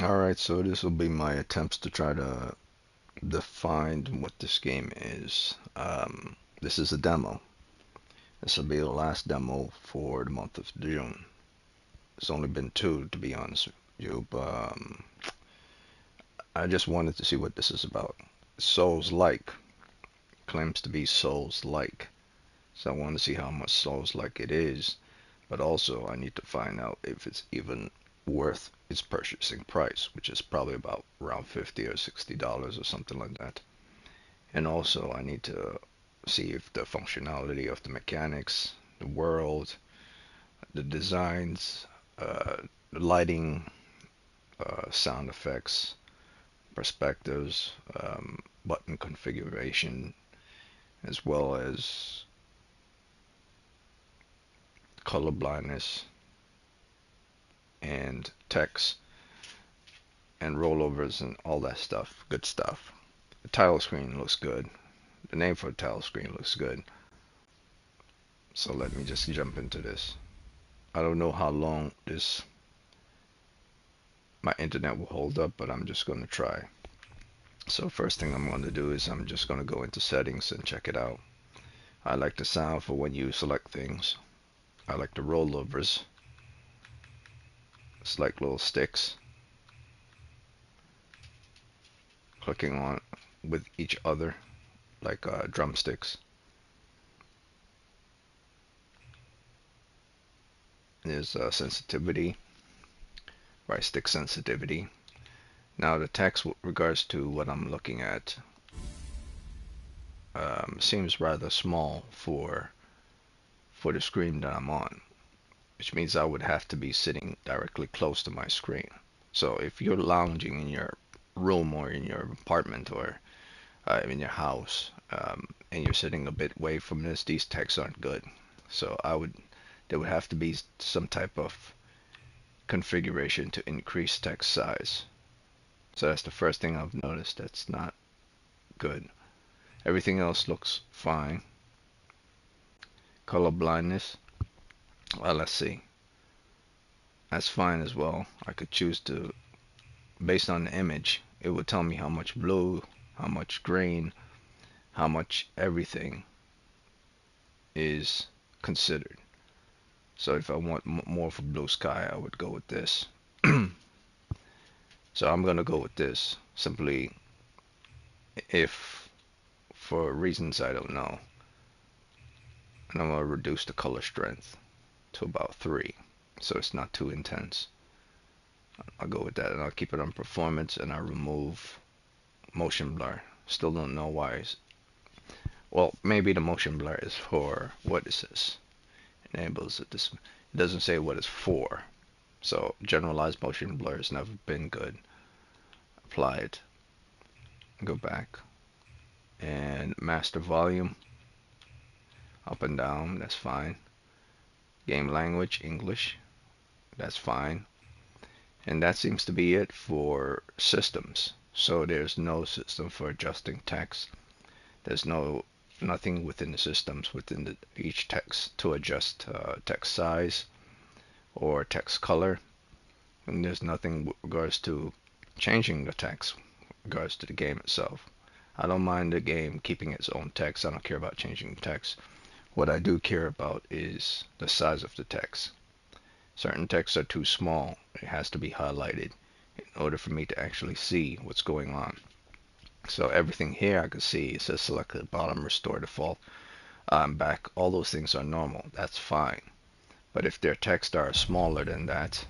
Alright, so this will be my attempts to try to define what this game is. This is a demo. This will be the last demo for the month of June. It's only been two, to be honest with you, but I just wanted to see what this is about. Souls-like. Claims to be Souls-like. So I want to see how much Souls-like it is, but also I need to find out if it's even worth its purchasing price, which is probably about around $50 or $60 or something like that. And also I need to see if the functionality of the mechanics, the world, the designs, the lighting, sound effects, perspectives, button configuration, as well as color blindness and text and rollovers and all that stuff. Good stuff. The title screen looks good. The name for the title screen looks good. So let me just jump into this. I don't know how long my internet will hold up, but I'm just going to try. So first thing I'm going to do is I'm just going to go into settings and check it out. I like the sound for when you select things. I like the rollovers. It's like little sticks clicking on with each other like drumsticks. There's sensitivity, right stick sensitivity. Now the text with regards to what I'm looking at seems rather small for the screen that I'm on, which means I would have to be sitting directly close to my screen. So if you're lounging in your room or in your apartment or in your house and you're sitting a bit away from this, these texts aren't good. So there would have to be some type of configuration to increase text size. So that's the first thing I've noticed that's not good. Everything else looks fine. Color blindness, well, let's see. That's fine as well. I could choose to, based on the image, it would tell me how much blue, how much green, how much everything is considered. So if I want more for blue sky, I would go with this. So I'm gonna go with this simply if for reasons I don't know. And I'm gonna reduce the color strength to about 3 so it's not too intense. I'll go with that and I'll keep it on performance and I'll remove motion blur. Still don't know why. Well, maybe the motion blur is for what it says. Enables it. It doesn't say what it's for. So generalized motion blur has never been good. Apply it. Go back. And master volume. Up and down. That's fine. Game language, English. That's fine. And that seems to be it for systems. So there's no system for adjusting text. There's nothing within the systems within each text to adjust text size or text color. And there's nothing with regards to changing the text with regards to the game itself. I don't mind the game keeping its own text. I don't care about changing the text. What I do care about is the size of the text. Certain texts are too small. It has to be highlighted in order for me to actually see what's going on. So everything here I can see, it says select at the bottom, restore default, back. All those things are normal. That's fine. But if their text are smaller than that,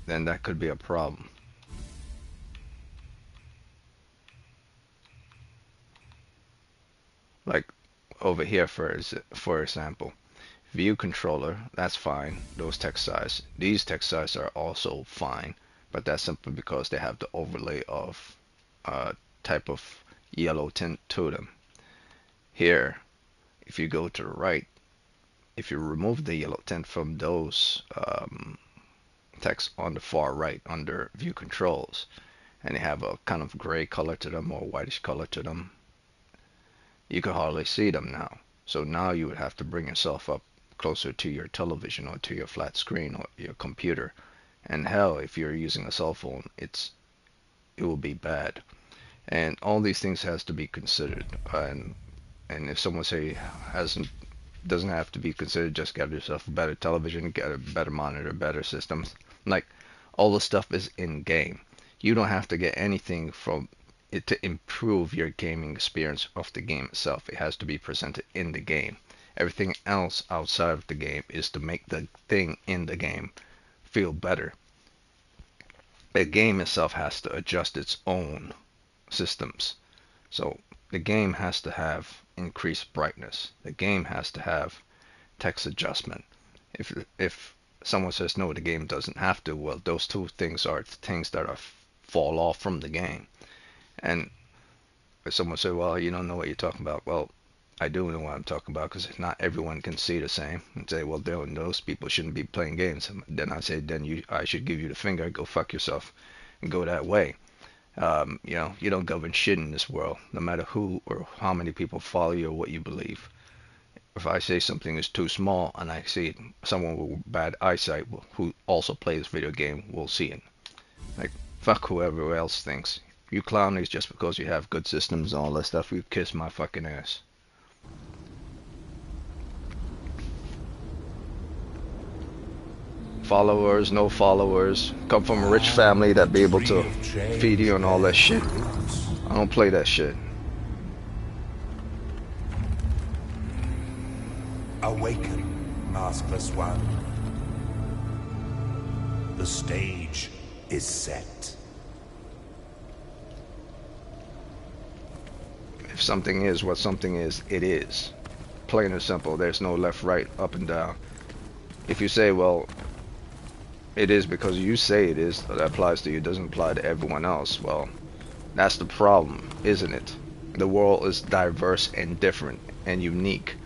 then that could be a problem. Like over here, for example, view controller, that's fine. Those text size. These text size are also fine, but that's simply because they have the overlay of type of yellow tint to them. Here, if you go to the right, if you remove the yellow tint from those text on the far right under view controls, and they have a kind of gray color to them or whitish color to them, you can hardly see them now. So now you would have to bring yourself up closer to your television or to your flat screen or your computer. And hell, if you're using a cell phone, it will be bad. And all these things has to be considered. And if someone say hasn't doesn't have to be considered, just get yourself a better television, get a better monitor, better systems. Like all the stuff is in game. You don't have to get anything from it to improve your gaming experience of the game itself. It has to be presented in the game. Everything else outside of the game is to make the thing in the game feel better. The game itself has to adjust its own systems. So the game has to have increased brightness. The game has to have text adjustment. If someone says no, the game doesn't have to, well, those two things are things that are fall off from the game. And if someone say, well, you don't know what you're talking about, well, I do know what I'm talking about because not everyone can see the same. And say, well, those people shouldn't be playing games. Then I say, I should give you the finger, go fuck yourself, and go that way. You don't govern shit in this world, no matter who or how many people follow you or what you believe. If I say something is too small and I see someone with bad eyesight who also plays video game will see it. Like, fuck whoever else thinks. You clownies just because you have good systems and all that stuff, you kiss my fucking ass. Followers, no followers, come from a rich family that be able to feed you and all that shit. I don't play that shit. Awaken, maskless one. The stage is set. If something is what something is, it is. Plain and simple. There's no left, right, up and down. If you say, well, it is because you say it is, that applies to you, doesn't apply to everyone else, well, that's the problem, isn't it? The world is diverse and different and unique.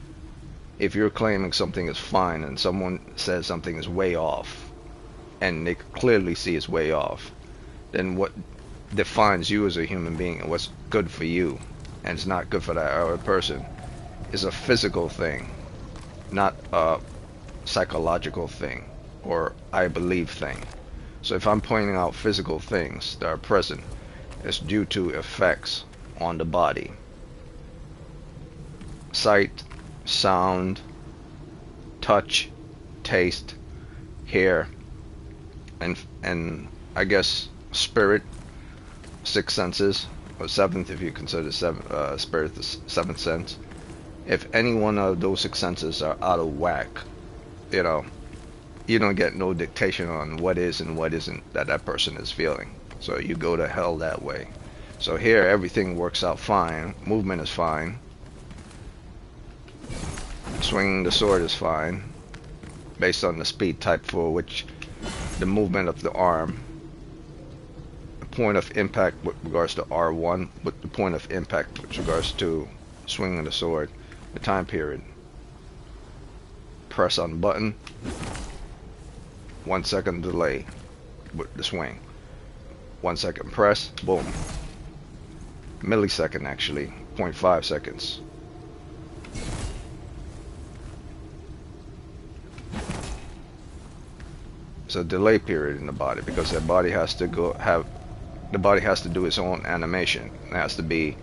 If you're claiming something is fine and someone says something is way off, and they clearly see it's way off, then what defines you as a human being and what's good for you and it's not good for that other person is a physical thing, not a psychological thing or I believe thing. So if I'm pointing out physical things that are present, it's due to effects on the body. Sight, sound, touch, taste, hair, and I guess spirit, six senses, or seventh if you consider spirit the seventh sense. If any one of those six senses are out of whack, you don't get no dictation on what is and what isn't that person is feeling. So you go to hell that way. So here everything works out fine. Movement is fine. Swinging the sword is fine. Based on the speed type for which the movement of the arm. The point of impact with regards to R1. With the point of impact with regards to swinging the sword. The time period. Press on the button. 1 second delay with the swing. 1 second press, boom. Millisecond actually, 0.5 seconds. It's a delay period in the body because the body has to do its own animation. It has to be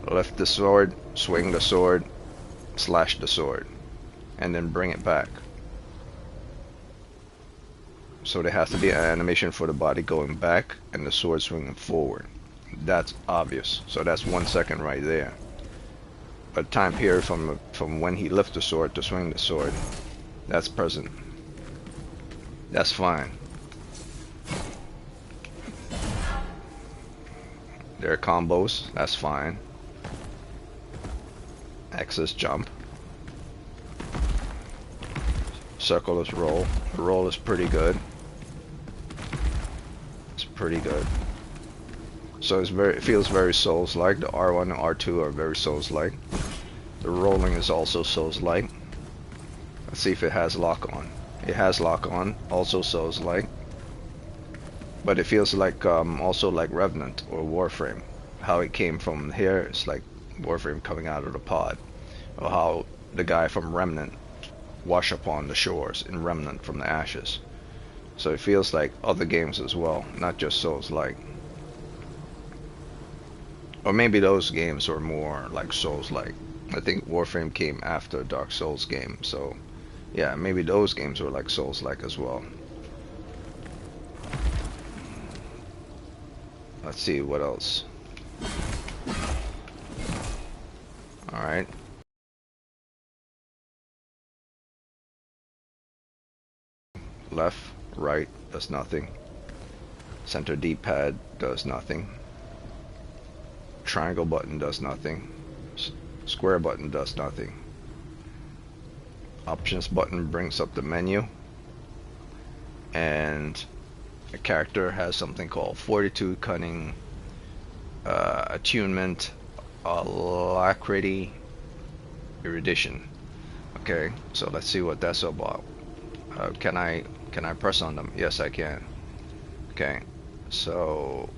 lift the sword, swing the sword, slash the sword, and then bring it back. So there has to be an animation for the body going back and the sword swinging forward. That's obvious. So that's 1 second right there. But time period from when he lifts the sword to swing the sword, that's present. That's fine. There are combos. That's fine. Axis jump. Circle is roll. The roll is pretty good. It's pretty good. So it feels very Souls-like. The R1 and R2 are very Souls-like. The rolling is also Souls-like. Let's see if it has lock on. It has lock on, also Souls-like. But it feels like also like Revenant or Warframe. How it came from here, it's like Warframe coming out of the pod. Or how the guy from Remnant wash upon the shores in remnant from the ashes. So it feels like other games as well, not just Souls-like. Or maybe those games were more like Souls-like. I think Warframe came after Dark Souls game, so yeah, maybe those games were like Souls-like as well. Let's see what else. Alright. Left, right does nothing. Center D-pad does nothing. Triangle button does nothing. Square button does nothing. Options button brings up the menu. And a character has something called Fortitude, Cunning, Attunement, Alacrity, Erudition. Okay, so let's see what that's about. Can I press on them? Yes, I can. Okay, so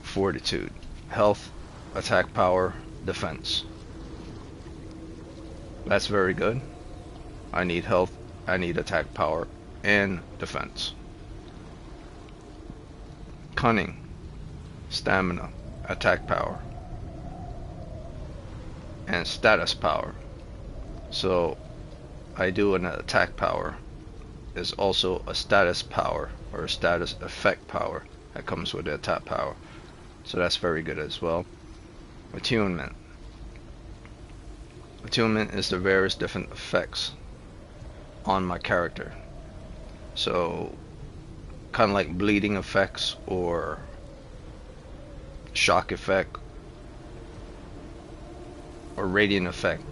Fortitude, health, attack power, defense. That's very good. I need health, I need attack power, and defense. Cunning, stamina, attack power, and status power. So I do an attack power. There's also a status power or a status effect power that comes with the attack power. So that's very good as well. Attunement. Attunement is the various different effects on my character. So kind of like bleeding effects or shock effect or radiant effect.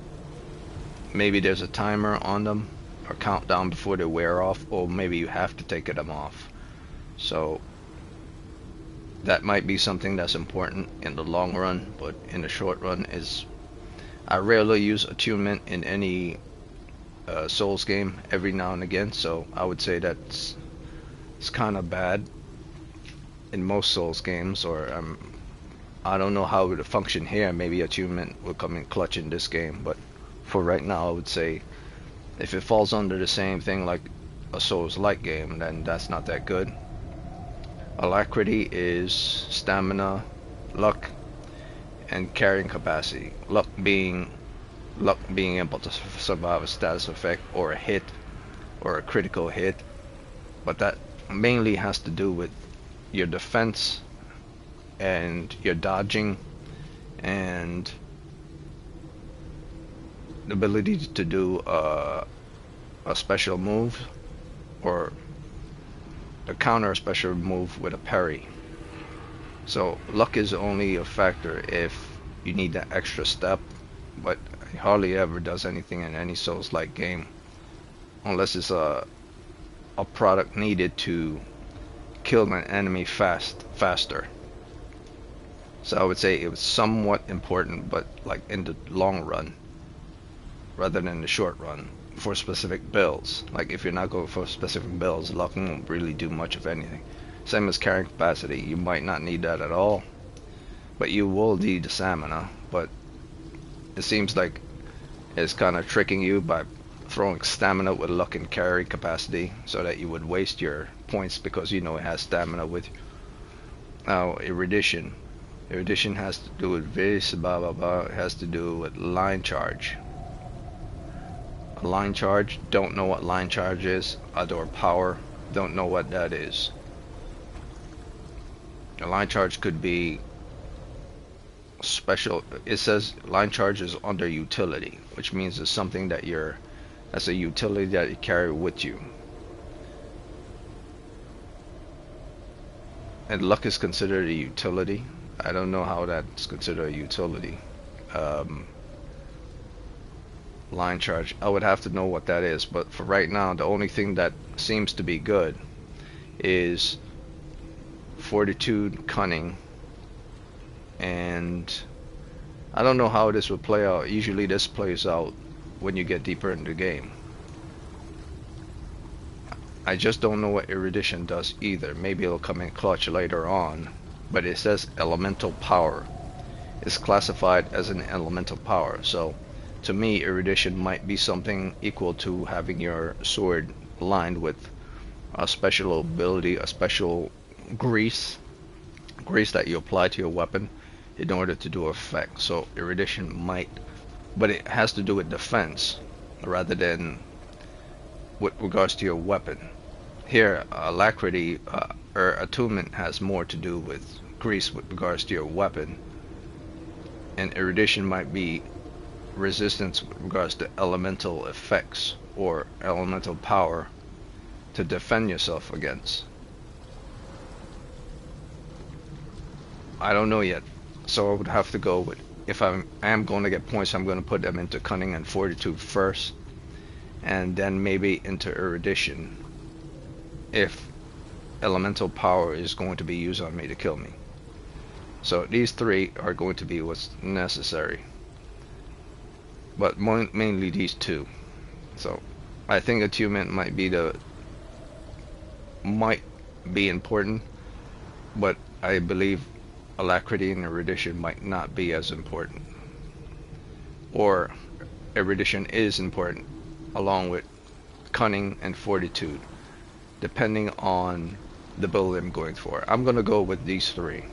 Maybe there's a timer on them or countdown before they wear off, or maybe you have to take them off. So that might be something that's important in the long run, but in the short run is I rarely use attunement in any Souls game, every now and again, so I would say it's kind of bad in most Souls games, or I don't know how it would function here. Maybe attunement will come in clutch in this game, but for right now I would say if it falls under the same thing like a Souls-like game, then that's not that good. Alacrity is stamina, luck, and carrying capacity. Luck being able to survive a status effect or a hit or a critical hit, but that mainly has to do with your defense and your dodging and the ability to do a special move or to counter a special move with a parry. So luck is only a factor if you need that extra step, but it hardly ever does anything in any Souls-like game unless it's a product needed to kill an enemy faster. So I would say it was somewhat important, but like in the long run rather than the short run for specific builds. Like if you're not going for specific builds, luck won't really do much of anything. Same as carrying capacity, you might not need that at all, but you will need the stamina. But it seems like it's kind of tricking you by throwing stamina with luck and carry capacity so that you would waste your points because you know it has stamina with you. Now erudition. Erudition has to do with this, blah blah blah. It has to do with line charge. A line charge, don't know what line charge is. Or power, don't know what that is. A line charge could be special. It says line charge is under utility, which means it's something that that's a utility that you carry with you. And luck is considered a utility. I don't know how that's considered a utility. Line charge, I would have to know what that is, but for right now the only thing that seems to be good is Fortitude, Cunning, and I don't know how this would play out. Usually this plays out when you get deeper into the game. I just don't know what erudition does either. Maybe it'll come in clutch later on, but it says elemental power. It's classified as an elemental power, so to me, erudition might be something equal to having your sword lined with a special ability, a special grease, grease that you apply to your weapon in order to do effect. So erudition might, but it has to do with defense rather than with regards to your weapon. Here, alacrity or attunement has more to do with grease with regards to your weapon, and erudition might be resistance with regards to elemental effects or elemental power to defend yourself against. I don't know yet, so I would have to go with, if I am going to get points, I'm going to put them into cunning and fortitude first, and then maybe into erudition if elemental power is going to be used on me to kill me. So these three are going to be what's necessary, but mainly these two. So I think attunement might be important, but I believe alacrity and erudition might not be as important, or erudition is important along with cunning and fortitude, depending on the build I'm going for. I'm going to go with these three,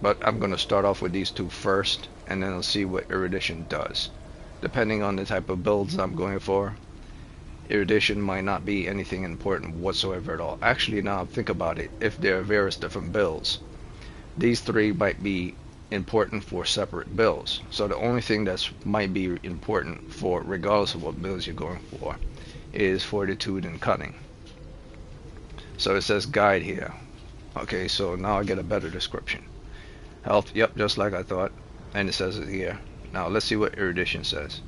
but I'm going to start off with these two first, and then I'll see what erudition does. Depending on the type of builds I'm going for, erudition might not be anything important whatsoever at all. Actually, now think about it, if there are various different builds, these three might be important for separate builds. So the only thing that might be important for, regardless of what builds you're going for, is fortitude and cunning. So it says guide here. Okay, so now I get a better description. Health, yep, just like I thought, and it says it here. Now let's see what erudition says.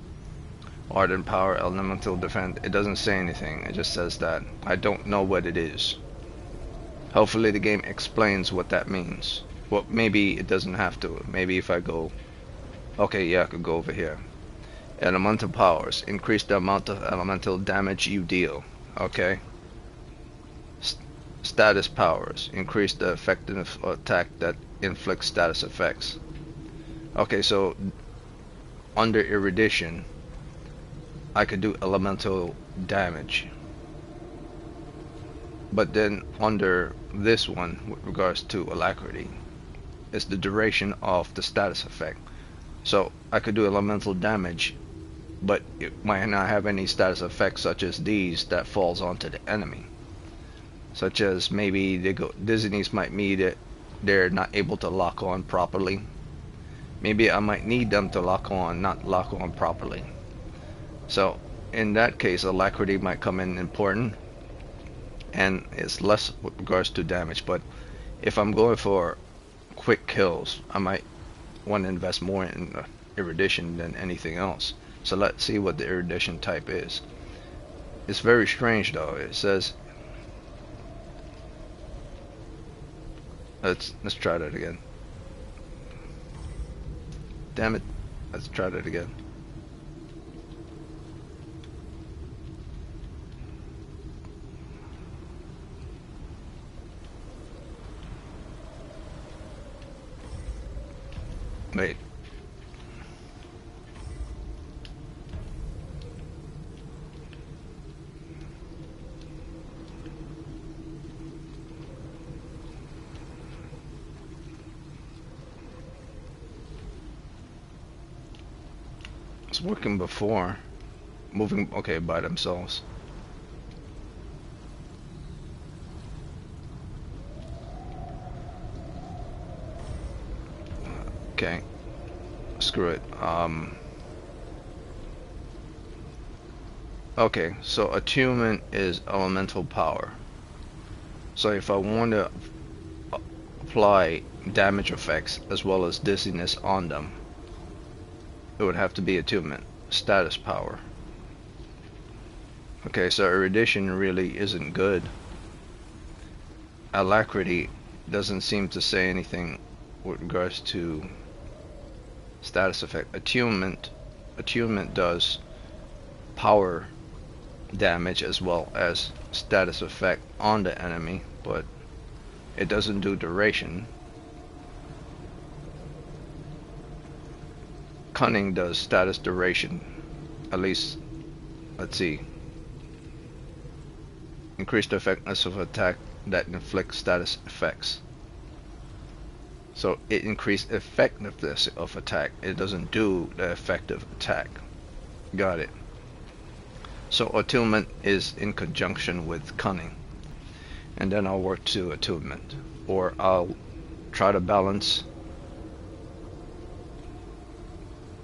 Ardent power, elemental defense. It doesn't say anything. It just says that. I don't know what it is. Hopefully the game explains what that means. Well, maybe it doesn't have to. Maybe if I go, okay, yeah, I could go over here. Elemental powers, increase the amount of elemental damage you deal. Okay. Status powers, increase the effectiveness of attack that inflicts status effects. Okay, so under erudition, I could do elemental damage. But then under this one, with regards to alacrity, it's the duration of the status effect. So I could do elemental damage, but it might not have any status effects such as these that falls onto the enemy. Such as maybe they go, dizziness might mean that they're not able to lock on properly. Maybe I might need them to lock on, not lock on properly. So in that case, alacrity might come in important, and it's less with regards to damage. But if I'm going for quick kills, I might want to invest more in erudition than anything else. So let's see what the erudition type is. It's very strange though. It says, let's try that again. Damn it. Let's try that again. Wait. It's working before. Moving, okay, by themselves. Okay. Screw it. Okay, so attunement is elemental power. So if I want to apply damage effects as well as dizziness on them, it would have to be attunement, status power. Okay, so erudition really isn't good. Alacrity doesn't seem to say anything with regards to status effect. Attunement does power damage as well as status effect on the enemy, but it doesn't do duration. Cunning does status duration. At least, let's see. Increase the effectiveness of attack that inflicts status effects. So it increased effectiveness of attack. It doesn't do the effective attack. Got it. So attunement is in conjunction with cunning. And then I'll work to attunement. Or I'll try to balance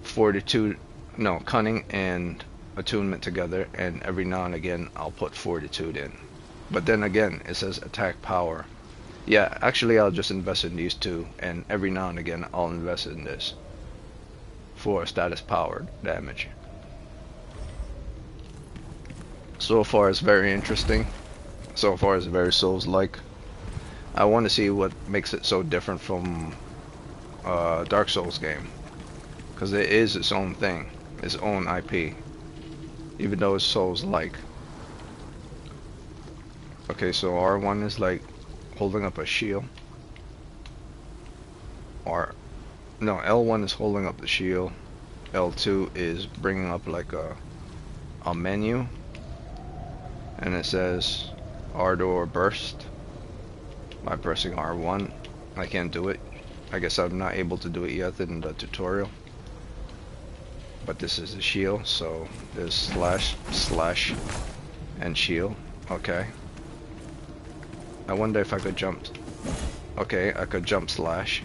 fortitude, no, cunning and attunement together, and every now and again I'll put fortitude in. But then again, it says attack power. Yeah, actually I'll just invest in these two, and every now and again I'll invest in this for status power damage. So far it's very interesting. So far it's very Souls-like. I want to see what makes it so different from Dark Souls game, because it is its own thing, its own IP, even though it's Souls-like. Okay, so R1 is like holding up a shield. Or no, L1 is holding up the shield. L2 is bringing up like a menu, and it says Ardor burst by pressing R1. I can't do it. I guess I'm not able to do it yet in the tutorial. But this is the shield, so there's slash, slash, and shield. Okay. I wonder if I could jump. Okay, I could jump slash.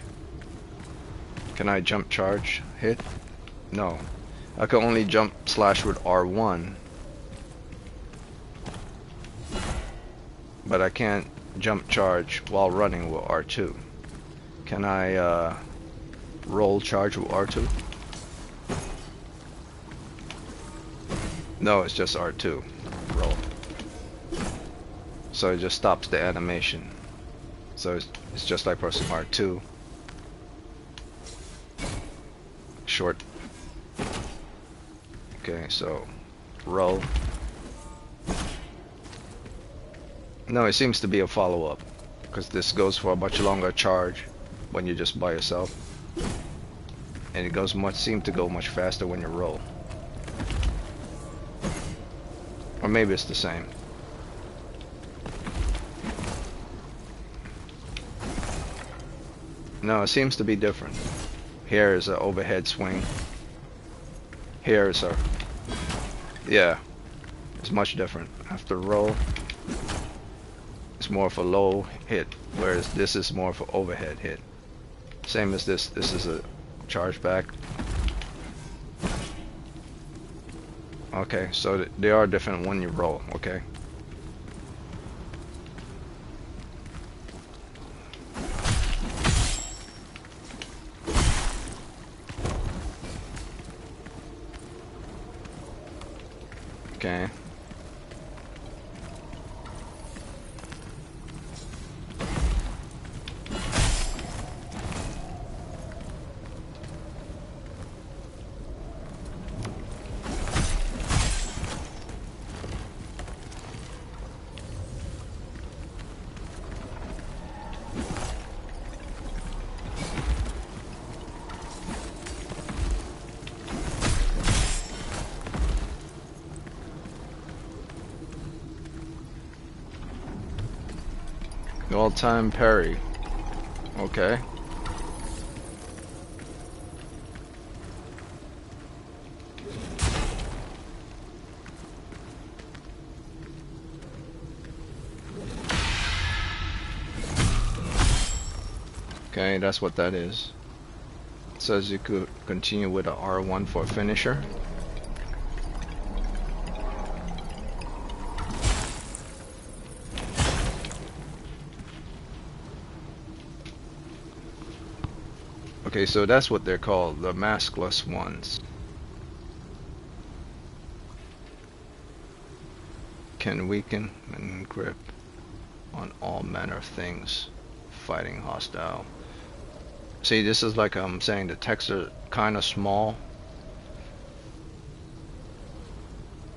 Can I jump charge hit? No. I could only jump slash with R1. But I can't jump charge while running with R2. Can I roll charge with R2? No, it's just R2. Roll. So it just stops the animation. So it's just like pressing R2. Short. Okay, so roll. No, it seems to be a follow-up, because this goes for a much longer charge when you're just by yourself, and it goes seems to go much faster when you roll. Or maybe it's the same. No, it seems to be different. Here is an overhead swing. Here is a... Yeah, it's much different. After roll, it's more of a low hit, whereas this is more of an overhead hit. Same as this. This is a charge back. Okay, so they are different when you roll, okay? Okay. All-time parry. Okay. Okay, that's what that is. It says you could continue with a R1 for a finisher. Okay, so that's what they're called, the maskless ones. Can weaken and grip on all manner of things, fighting hostile. See, this is like I'm saying, the texts are kind of small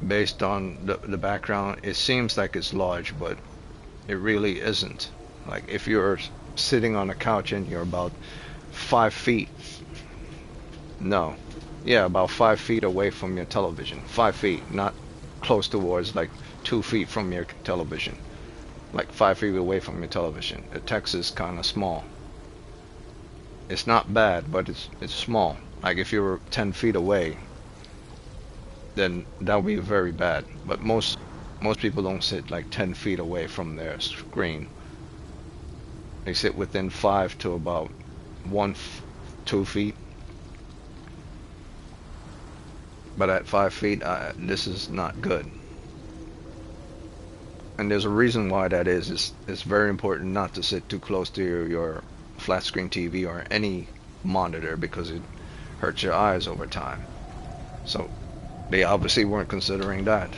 based on the background. It seems like it's large, but it really isn't. Like if you're sitting on a couch and you're about 5 feet, no, Yeah, about 5 feet away from your television. 5 feet, not close towards like 2 feet from your television. Like 5 feet away from your television. The text is kind of small. It's not bad, but it's small. Like if you were 10 feet away, then that would be very bad. But most people don't sit like 10 feet away from their screen. They sit within 5 to about 2 feet. But at 5 feet, this is not good. And there's a reason why that is. It's very important not to sit too close to your flat screen TV or any monitor because it hurts your eyes over time. So they obviously weren't considering that.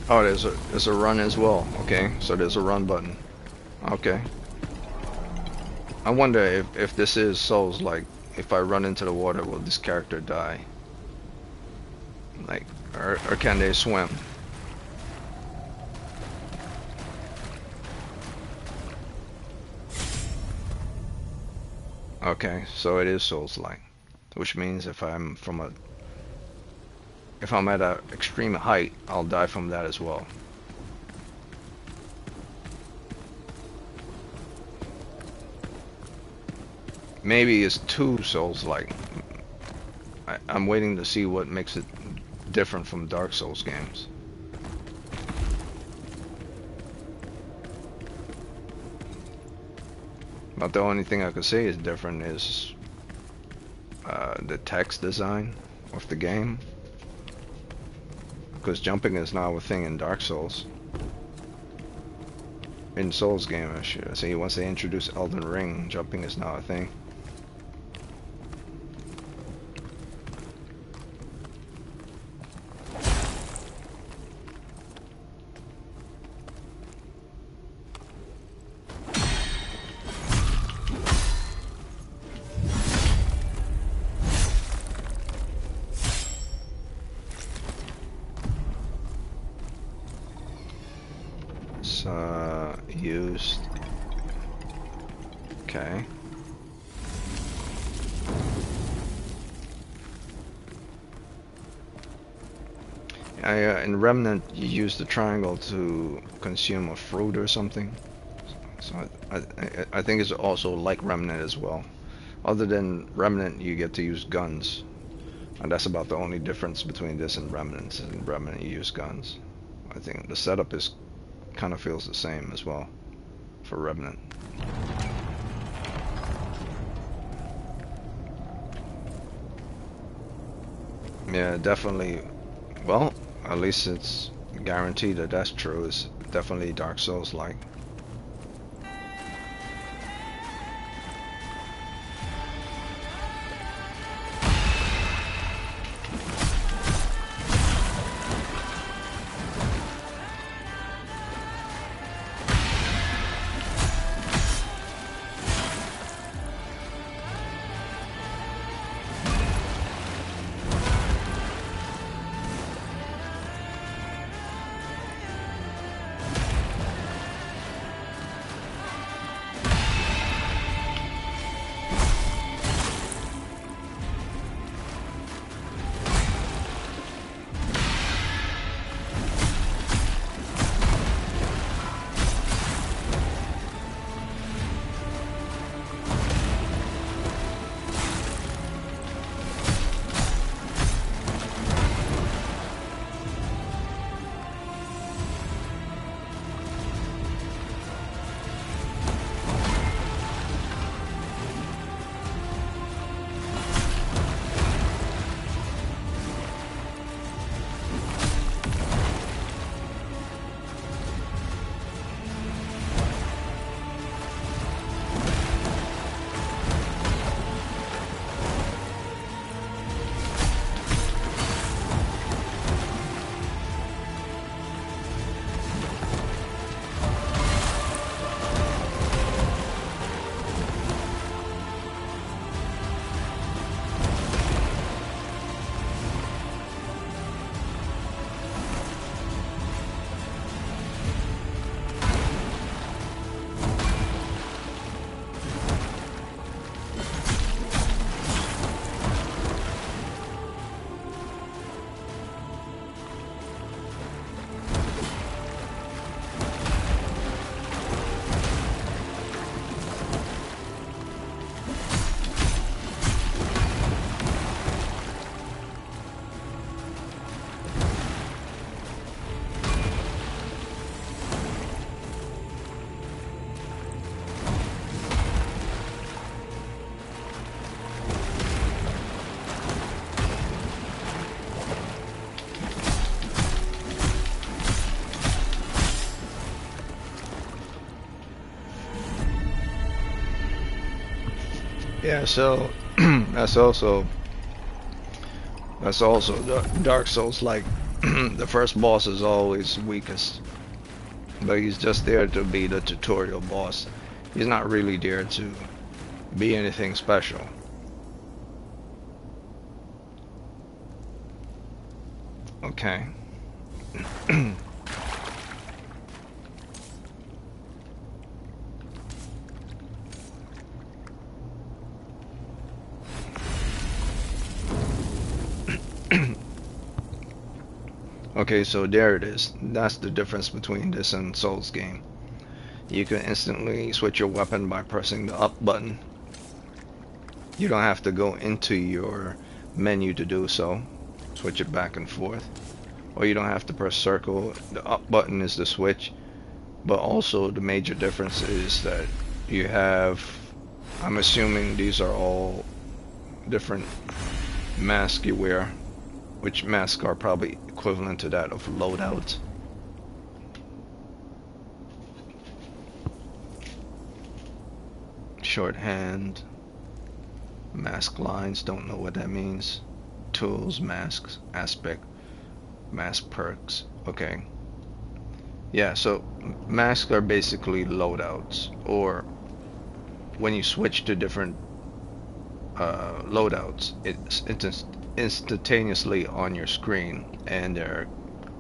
Oh, there's a run as well. Okay, so there's a run button. Okay. I wonder if this is Souls, like if I run into the water, will this character die? Like, or can they swim? Okay, so it is Souls-like, which means if I'm at an extreme height, I'll die from that as well. Maybe it's too Souls-like. I'm waiting to see what makes it different from Dark Souls games. But the only thing I could say is different is the text design of the game. Because jumping is now a thing in Dark Souls. In Souls game, I should say, once they introduce Elden Ring, jumping is now a thing. Used. Okay. In Remnant, you use the triangle to consume a fruit or something. So I think it's also like Remnant as well. Other than Remnant, you get to use guns. And that's about the only difference between this and Remnant. In Remnant, you use guns. I think the setup is kind of feels the same as well for Remnant. Yeah, definitely. Well, at least it's guaranteed that that's true. It's definitely Dark Souls-like. Yeah, so that's also Dark Souls like the first boss is always weakest, but he's just there to be the tutorial boss. He's not really there to be anything special. Okay. Okay, so there it is. That's the difference between this and Souls game. You can instantly switch your weapon by pressing the up button. You don't have to go into your menu to do so. Switch it back and forth. Or you don't have to press circle. The up button is the switch. But also the major difference is that you have, I'm assuming these are all different masks you wear, which masks are probably equivalent to that of loadout. Shorthand, mask lines, don't know what that means. Tools, masks, aspect, mask perks. Okay. Yeah, so masks are basically loadouts, or when you switch to different loadouts, it's instantaneously on your screen, and they're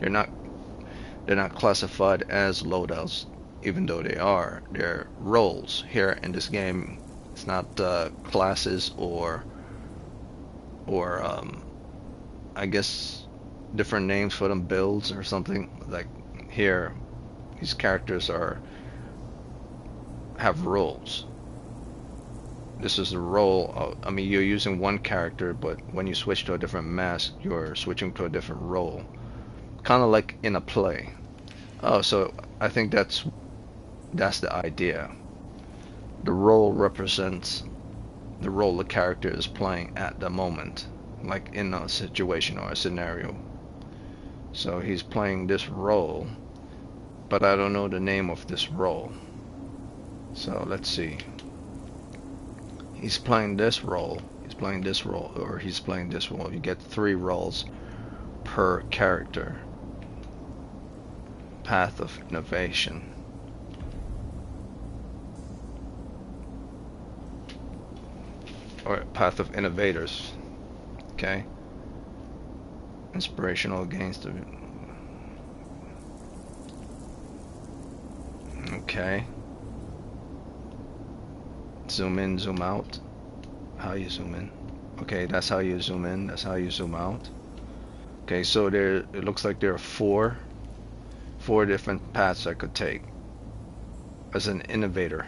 not they're not classified as loadouts, even though they are. They're roles here in this game. It's not classes or I guess different names for them, builds or something. Like here, these characters have roles. This is a role. I mean, you're using one character, but when you switch to a different mask, you're switching to a different role. Kind of like in a play. Oh, so I think that's the idea. The role represents the role the character is playing at the moment, like in a situation or a scenario. So he's playing this role, but I don't know the name of this role. So let's see. He's playing this role, he's playing this role, or he's playing this role. You get 3 roles per character. Path of innovation. Or path of innovators. Okay. Inspirational against the. Okay. Zoom in, zoom out. How you zoom in? Okay, that's how you zoom in. That's how you zoom out. Okay, so there. It looks like there are four different paths I could take as an innovator.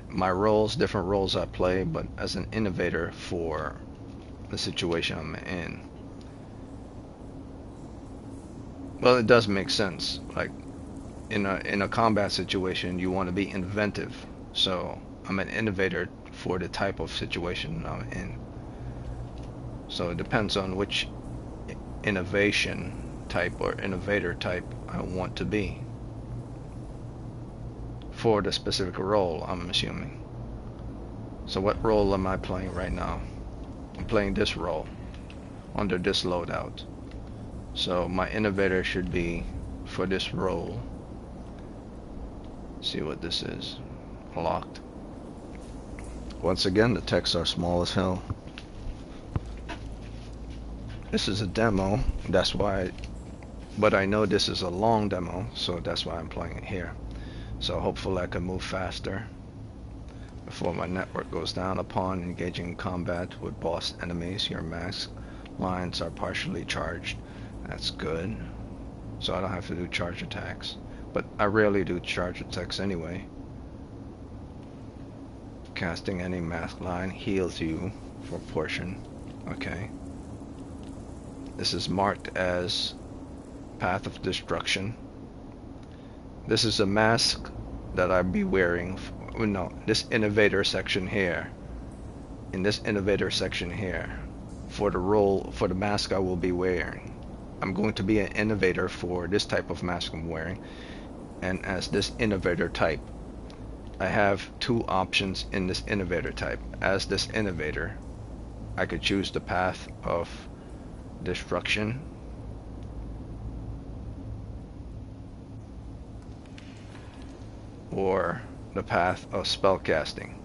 My roles, different roles I play, but as an innovator for the situation I'm in. Well, it does make sense. Like in a combat situation, you want to be inventive. So I'm an innovator for the type of situation I'm in. So it depends on which innovation type or innovator type I want to be for the specific role, I'm assuming. So what role am I playing right now? I'm playing this role under this loadout. So my innovator should be for this role. See what this is. Locked. Once again, the texts are small as hell. This is a demo, that's why, but I know this is a long demo, so that's why I'm playing it here. So hopefully I can move faster before my network goes down. Upon engaging in combat with boss enemies, your mask lines are partially charged. That's good. So I don't have to do charge attacks. But I rarely do charge attacks anyway. Casting any mask line heals you for a portion. Okay. This is marked as Path of Destruction. This is a mask that I'd be wearing. No, this innovator section here. In this innovator section here, for the role, for the mask I will be wearing. I'm going to be an innovator for this type of mask I'm wearing. And as this innovator type, I have two options in this innovator type. As this innovator, I could choose the path of destruction, or the path of spellcasting.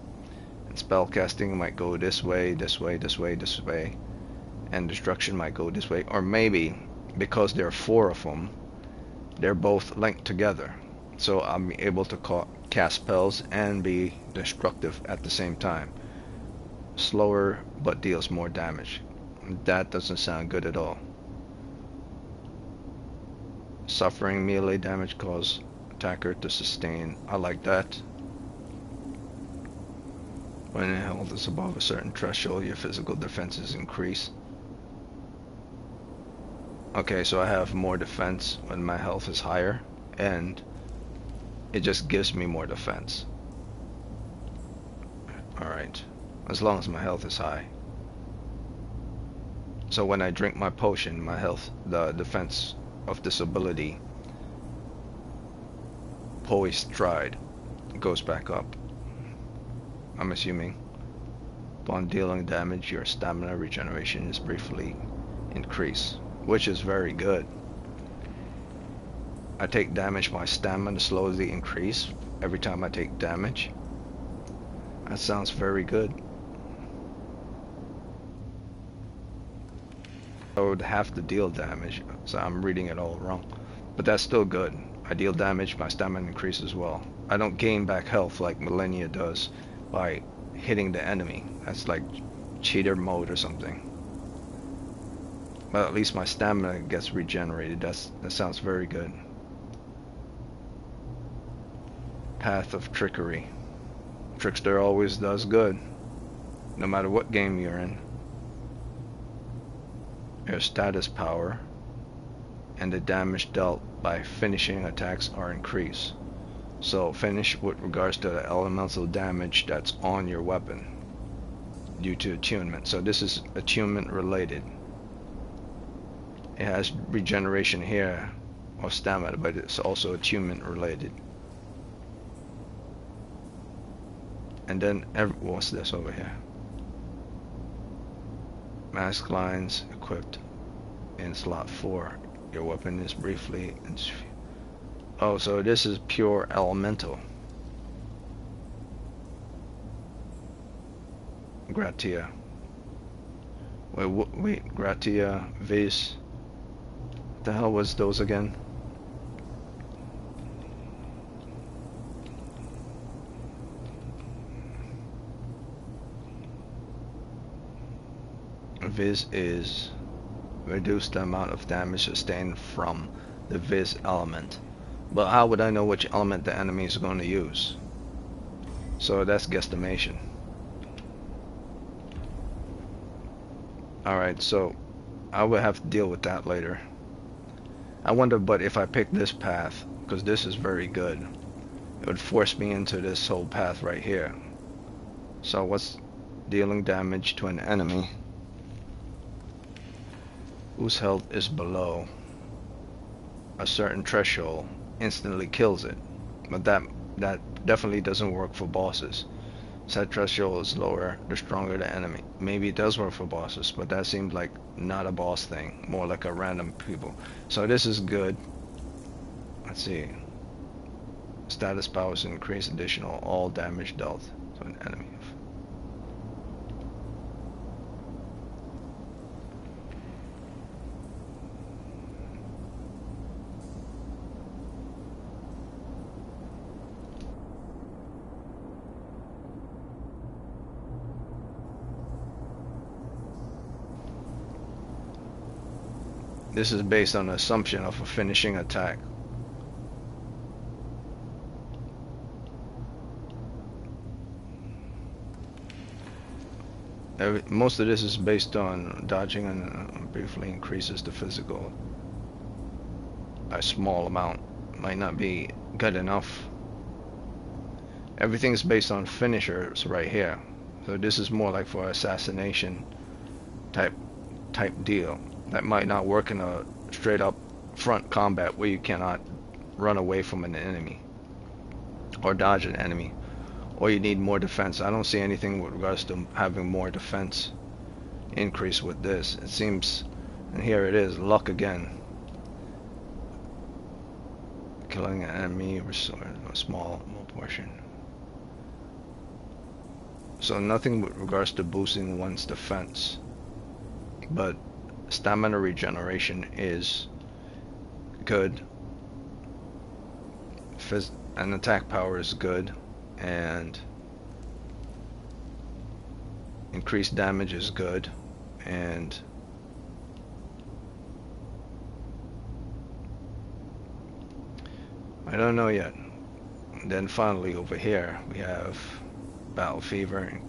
And spellcasting might go this way, this way, this way, this way, and destruction might go this way. Or maybe, because there are four of them, they're both linked together. So I'm able to cast spells and be destructive at the same time. Slower, but deals more damage. That doesn't sound good at all. Suffering melee damage cause attacker to sustain. I like that. When health is above a certain threshold, your physical defenses increase. Okay, so I have more defense when my health is higher, and it just gives me more defense. Alright, as long as my health is high. So when I drink my potion, my health, the defense of this ability, poised stride, goes back up. I'm assuming. Upon dealing damage, your stamina regeneration is briefly increased, which is very good. I take damage, my stamina slowly increase every time I take damage. That sounds very good. I would have to deal damage, so I'm reading it all wrong. But that's still good. I deal damage, my stamina increases as well. I don't gain back health like Millennia does by hitting the enemy. That's like cheater mode or something. But at least my stamina gets regenerated. That sounds very good. Path of trickery. Trickster always does good, no matter what game you're in. Your status power and the damage dealt by finishing attacks are increased. So finish with regards to the elemental damage that's on your weapon due to attunement. So this is attunement related. It has regeneration here of stamina, but it's also attunement related. And then what's this over here? Mask lines equipped in slot 4. Your weapon is briefly. Oh, so this is pure elemental. Gratia. Wait, Gratia, Vis. What the hell was those again? Vis is reduce the amount of damage sustained from the Vis element. But how would I know which element the enemy is going to use? So that's guesstimation. Alright, so I will have to deal with that later. I wonder, but if I pick this path, because this is very good, it would force me into this whole path right here. So what's dealing damage to an enemy whose health is below a certain threshold instantly kills it? But that definitely doesn't work for bosses. Set threshold is lower, the stronger the enemy. Maybe it does work for bosses, but that seems like not a boss thing, more like a random people. So this is good. Let's see. Status powers increase additional all damage dealt to an enemy. This is based on the assumption of a finishing attack. Most of this is based on dodging and briefly increases the physical. A small amount might not be good enough. Everything's based on finishers right here. So this is more like for assassination type deal. That might not work in a straight up front combat where you cannot run away from an enemy or dodge an enemy. or you need more defense. I don't see anything with regards to having more defense increase with this. It seems, and here it is, luck again. Killing an enemy restores a small portion. So nothing with regards to boosting one's defense, but stamina regeneration is good. And attack power is good, and increased damage is good, and I don't know yet. And then finally over here we have Battle Fever.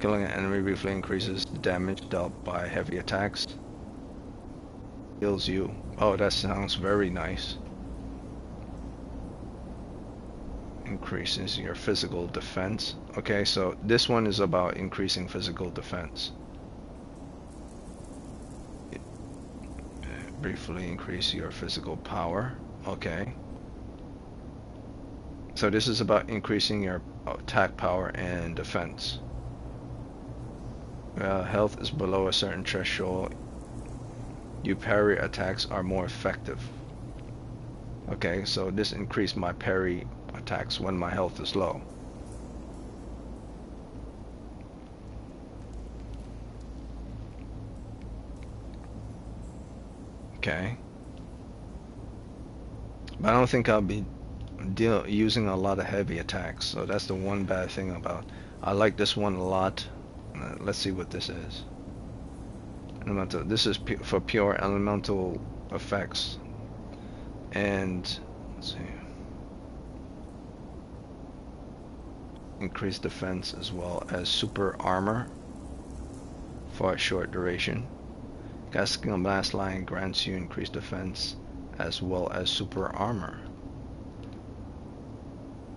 Killing an enemy briefly increases the damage dealt by heavy attacks. Heals you. Oh, that sounds very nice. Increases your physical defense. Okay, so this one is about increasing physical defense. Briefly increase your physical power. Okay. So this is about increasing your attack power and defense. Health is below a certain threshold. You parry attacks are more effective. Okay, so this increased my parry attacks when my health is low. Okay. But I don't think I'll be using a lot of heavy attacks, so that's the one bad thing about. I like this one a lot. Let's see what this is. Elemental. This is for pure elemental effects, and let's see. Increased defense as well as super armor for a short duration. Casting a mass line grants you increased defense as well as super armor.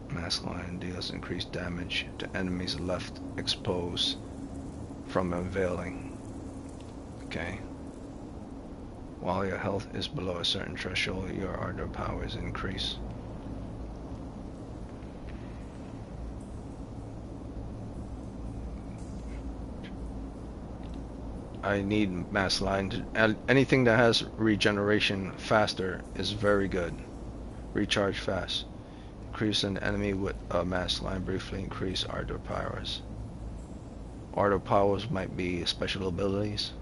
Mass line deals increased damage to enemies left exposed from unveiling. Okay. While your health is below a certain threshold, your ardor powers increase. I need mass line. Anything that has regeneration faster is very good. Recharge fast. Increase an enemy with a mass line. Briefly increase ardor powers. Ardor powers might be special abilities.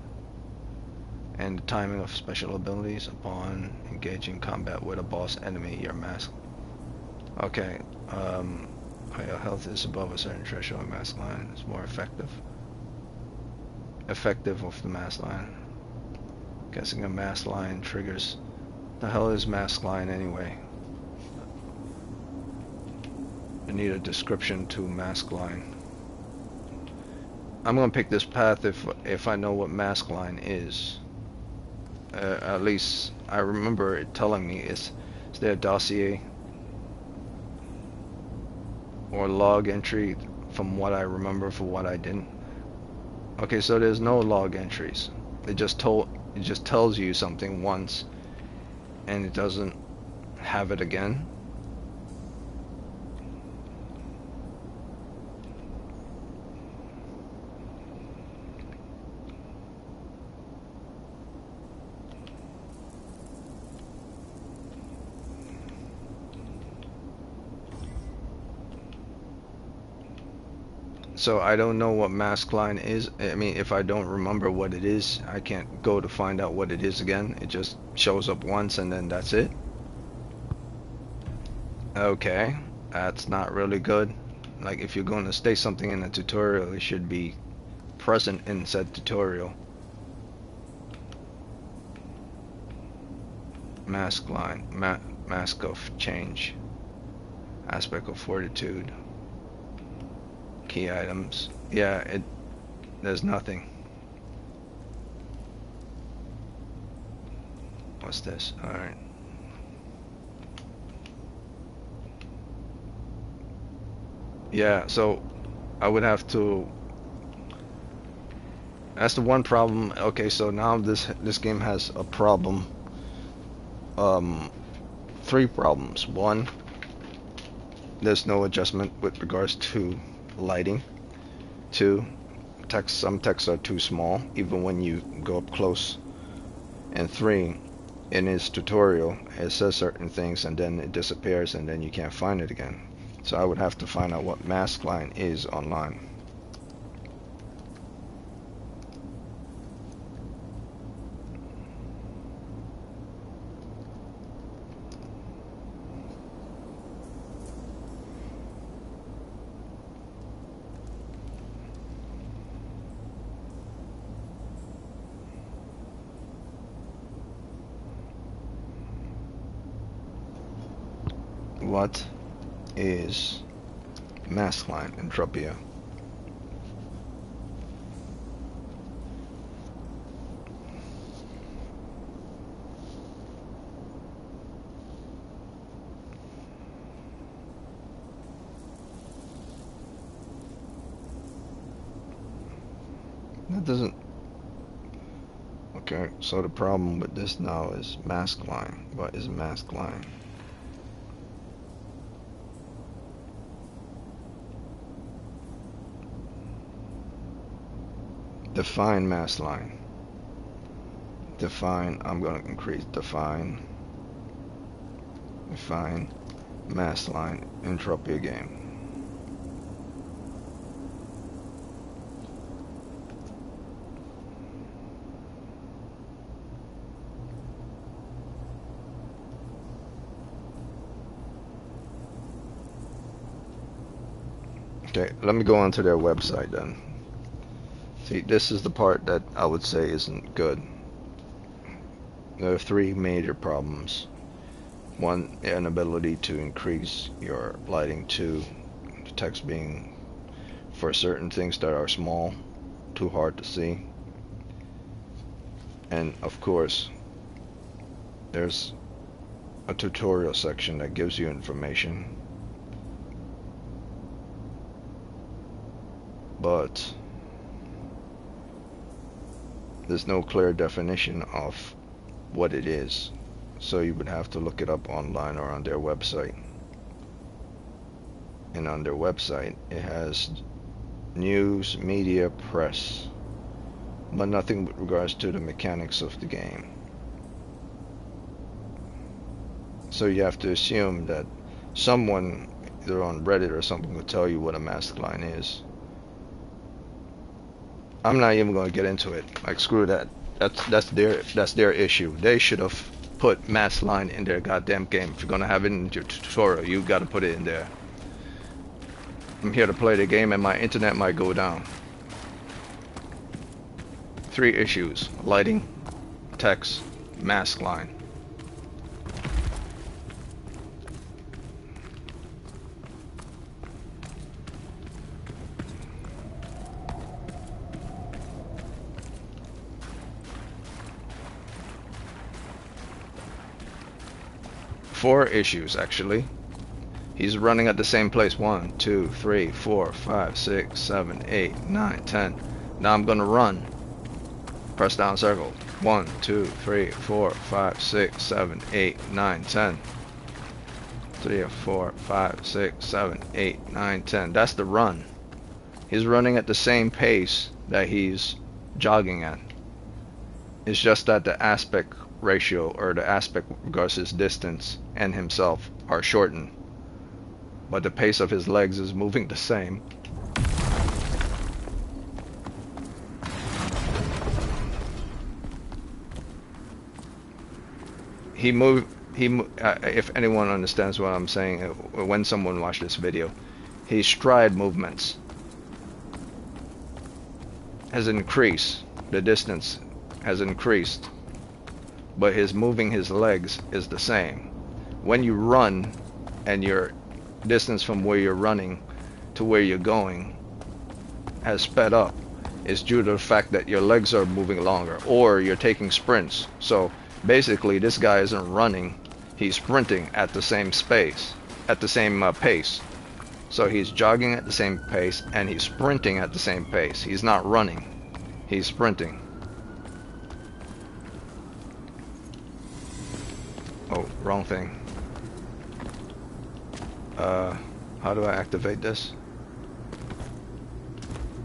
And the timing of special abilities upon engaging combat with a boss enemy, your mass. Okay. Your health is above a certain threshold. Mass line is more effective. Effective of the mass line. Guessing a mass line triggers. The hell is mass line anyway? I need a description to mask line. I'm gonna pick this path if I know what mask line is. At least I remember it telling me. Is there a dossier or log entry from what I remember for what I didn't? Okay, so there's no log entries. It just tells you something once and it doesn't have it again. So I don't know what mask line is. I mean, if I don't remember what it is, I can't go to find out what it is again. It just shows up once and then that's it. Okay, that's not really good. Like, if you're going to state something in a tutorial, it should be present in said tutorial. Mask line, mask of change, aspect of fortitude. Key items. Yeah, there's nothing. What's this? Alright. Yeah, so I would have to. That's the one problem. Okay, so now this game has a problem. 3 problems. One, there's no adjustment with regards to lighting. 2, some texts are too small even when you go up close. And 3, in his tutorial it says certain things and then it disappears and then you can't find it again. So I would have to find out what mask line is online. What is mask line Enotria? That doesn't. Okay, so the problem with this now is mask line. What is mask line? Define mask line. Define. I'm going to increase define. Define mask line Enotria game. Okay, let me go on to their website then. See, this is the part that I would say isn't good. There are 3 major problems. 1, the inability to increase your lighting. 2, the text being for certain things that are small, too hard to see. And of course, there's a tutorial section that gives you information. But there's no clear definition of what it is, so you would have to look it up online or on their website. And on their website it has news, media, press, but nothing with regards to the mechanics of the game. So you have to assume that someone either on Reddit or something will tell you what a mask line is. I'm not even going to get into it. Like, screw that. That's their issue. They should have put mask line in their goddamn game. If you're going to have it in your tutorial, you got to put it in there. I'm here to play the game and my internet might go down. 3 issues: lighting, text, mask line. Four issues actually. He's running at the same place. 1, 2, 3, 4, 5, 6, 7, 8, 9, 10. Now I'm gonna run. Press down circle. 1, 2, 3, 4, 5, 6, 7, 8, 9, 10. 3, 4, 5, 6, 7, 8, 9, 10. That's the run. He's running at the same pace that he's jogging at. It's just that the aspect ratio, or the aspect regards his distance and himself, are shortened, but the pace of his legs is moving the same. If anyone understands what I'm saying, when someone watched this video, his stride movements has increased, the distance has increased, but his moving his legs is the same. When you run and your distance from where you're running to where you're going has sped up, it's due to the fact that your legs are moving longer, or you're taking sprints. So basically this guy isn't running, he's sprinting at the same pace. So he's jogging at the same pace and he's sprinting at the same pace. He's not running, he's sprinting. Oh, wrong thing. How do I activate this?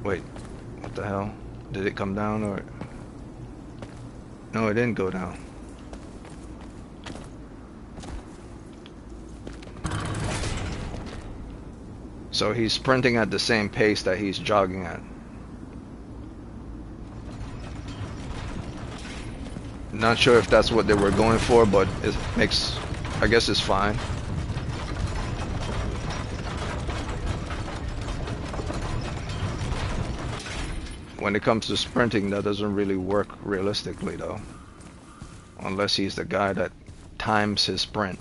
Wait, what the hell? Did it come down or? No, it didn't go down. So he's sprinting at the same pace that he's jogging at. Not sure if that's what they were going for, but it makes, I guess it's fine. When it comes to sprinting, that doesn't really work realistically though. Unless he's the guy that times his sprint.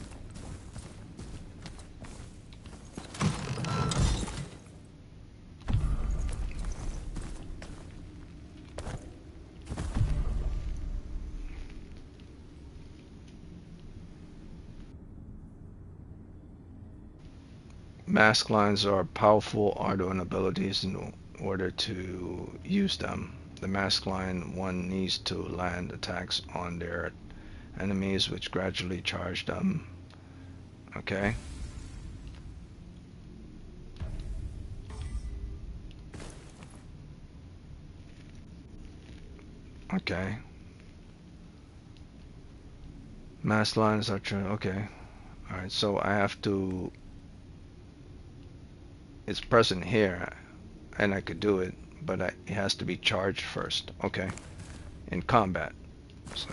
Mask lines are powerful Arduino abilities. In order to use them, the mask line one needs to land attacks on their enemies, which gradually charge them. Okay. Okay. Mask lines are true. Okay. Alright, so I have to. It's present here, and I could do it, but it has to be charged first. Okay. In combat. So,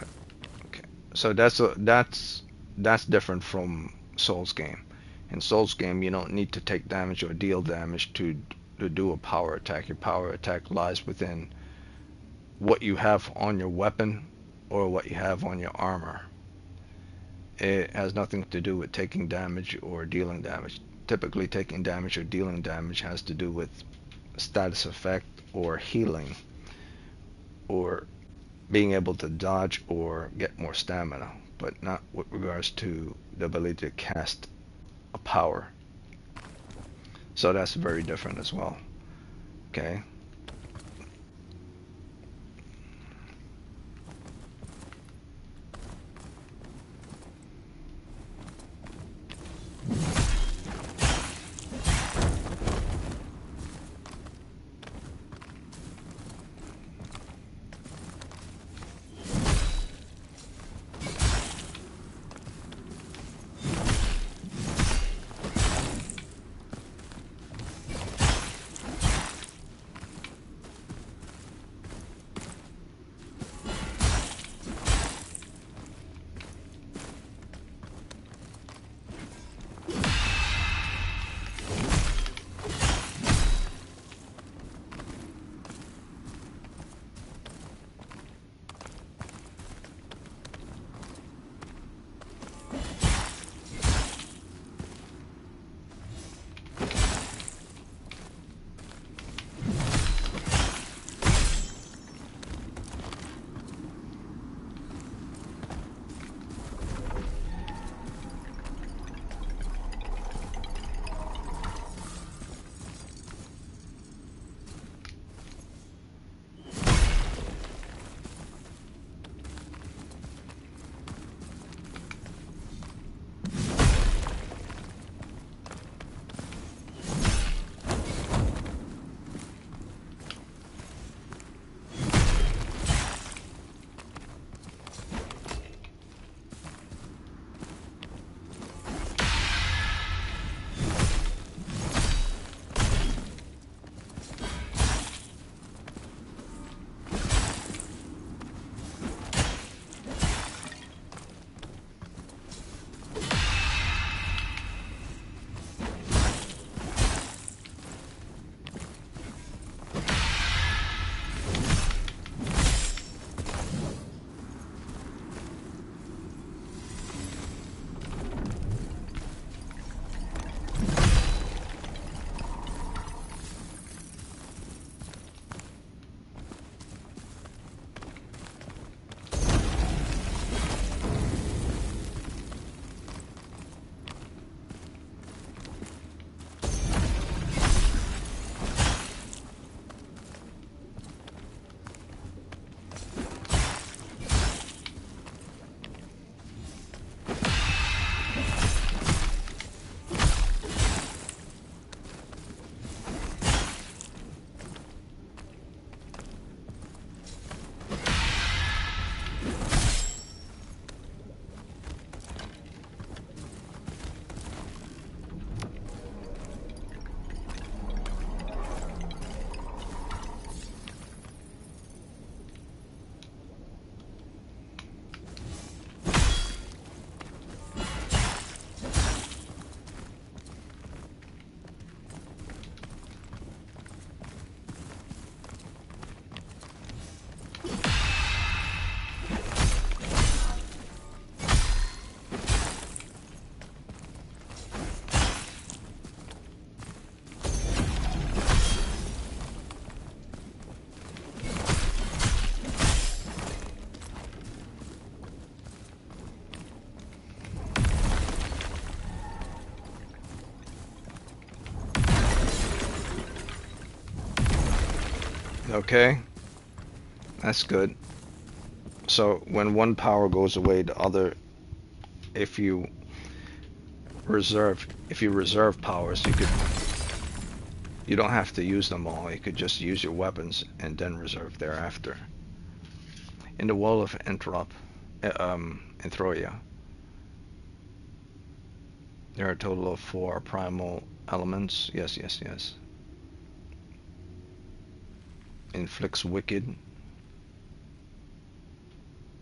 okay. So that's different from Souls game. In Souls game, you don't need to take damage or deal damage to do a power attack. Your power attack lies within what you have on your weapon or what you have on your armor. It has nothing to do with taking damage or dealing damage. Typically, taking damage or dealing damage has to do with status effect or healing or being able to dodge or get more stamina, but not with regards to the ability to cast a power. So that's very different as well. Okay. Okay, that's good. So when one power goes away, the other, if you reserve powers, you don't have to use them all. You could just use your weapons and then reserve thereafter. In the wall of Entroia, there are a total of 4 primal elements. Yes, yes, yes. Inflicts wicked.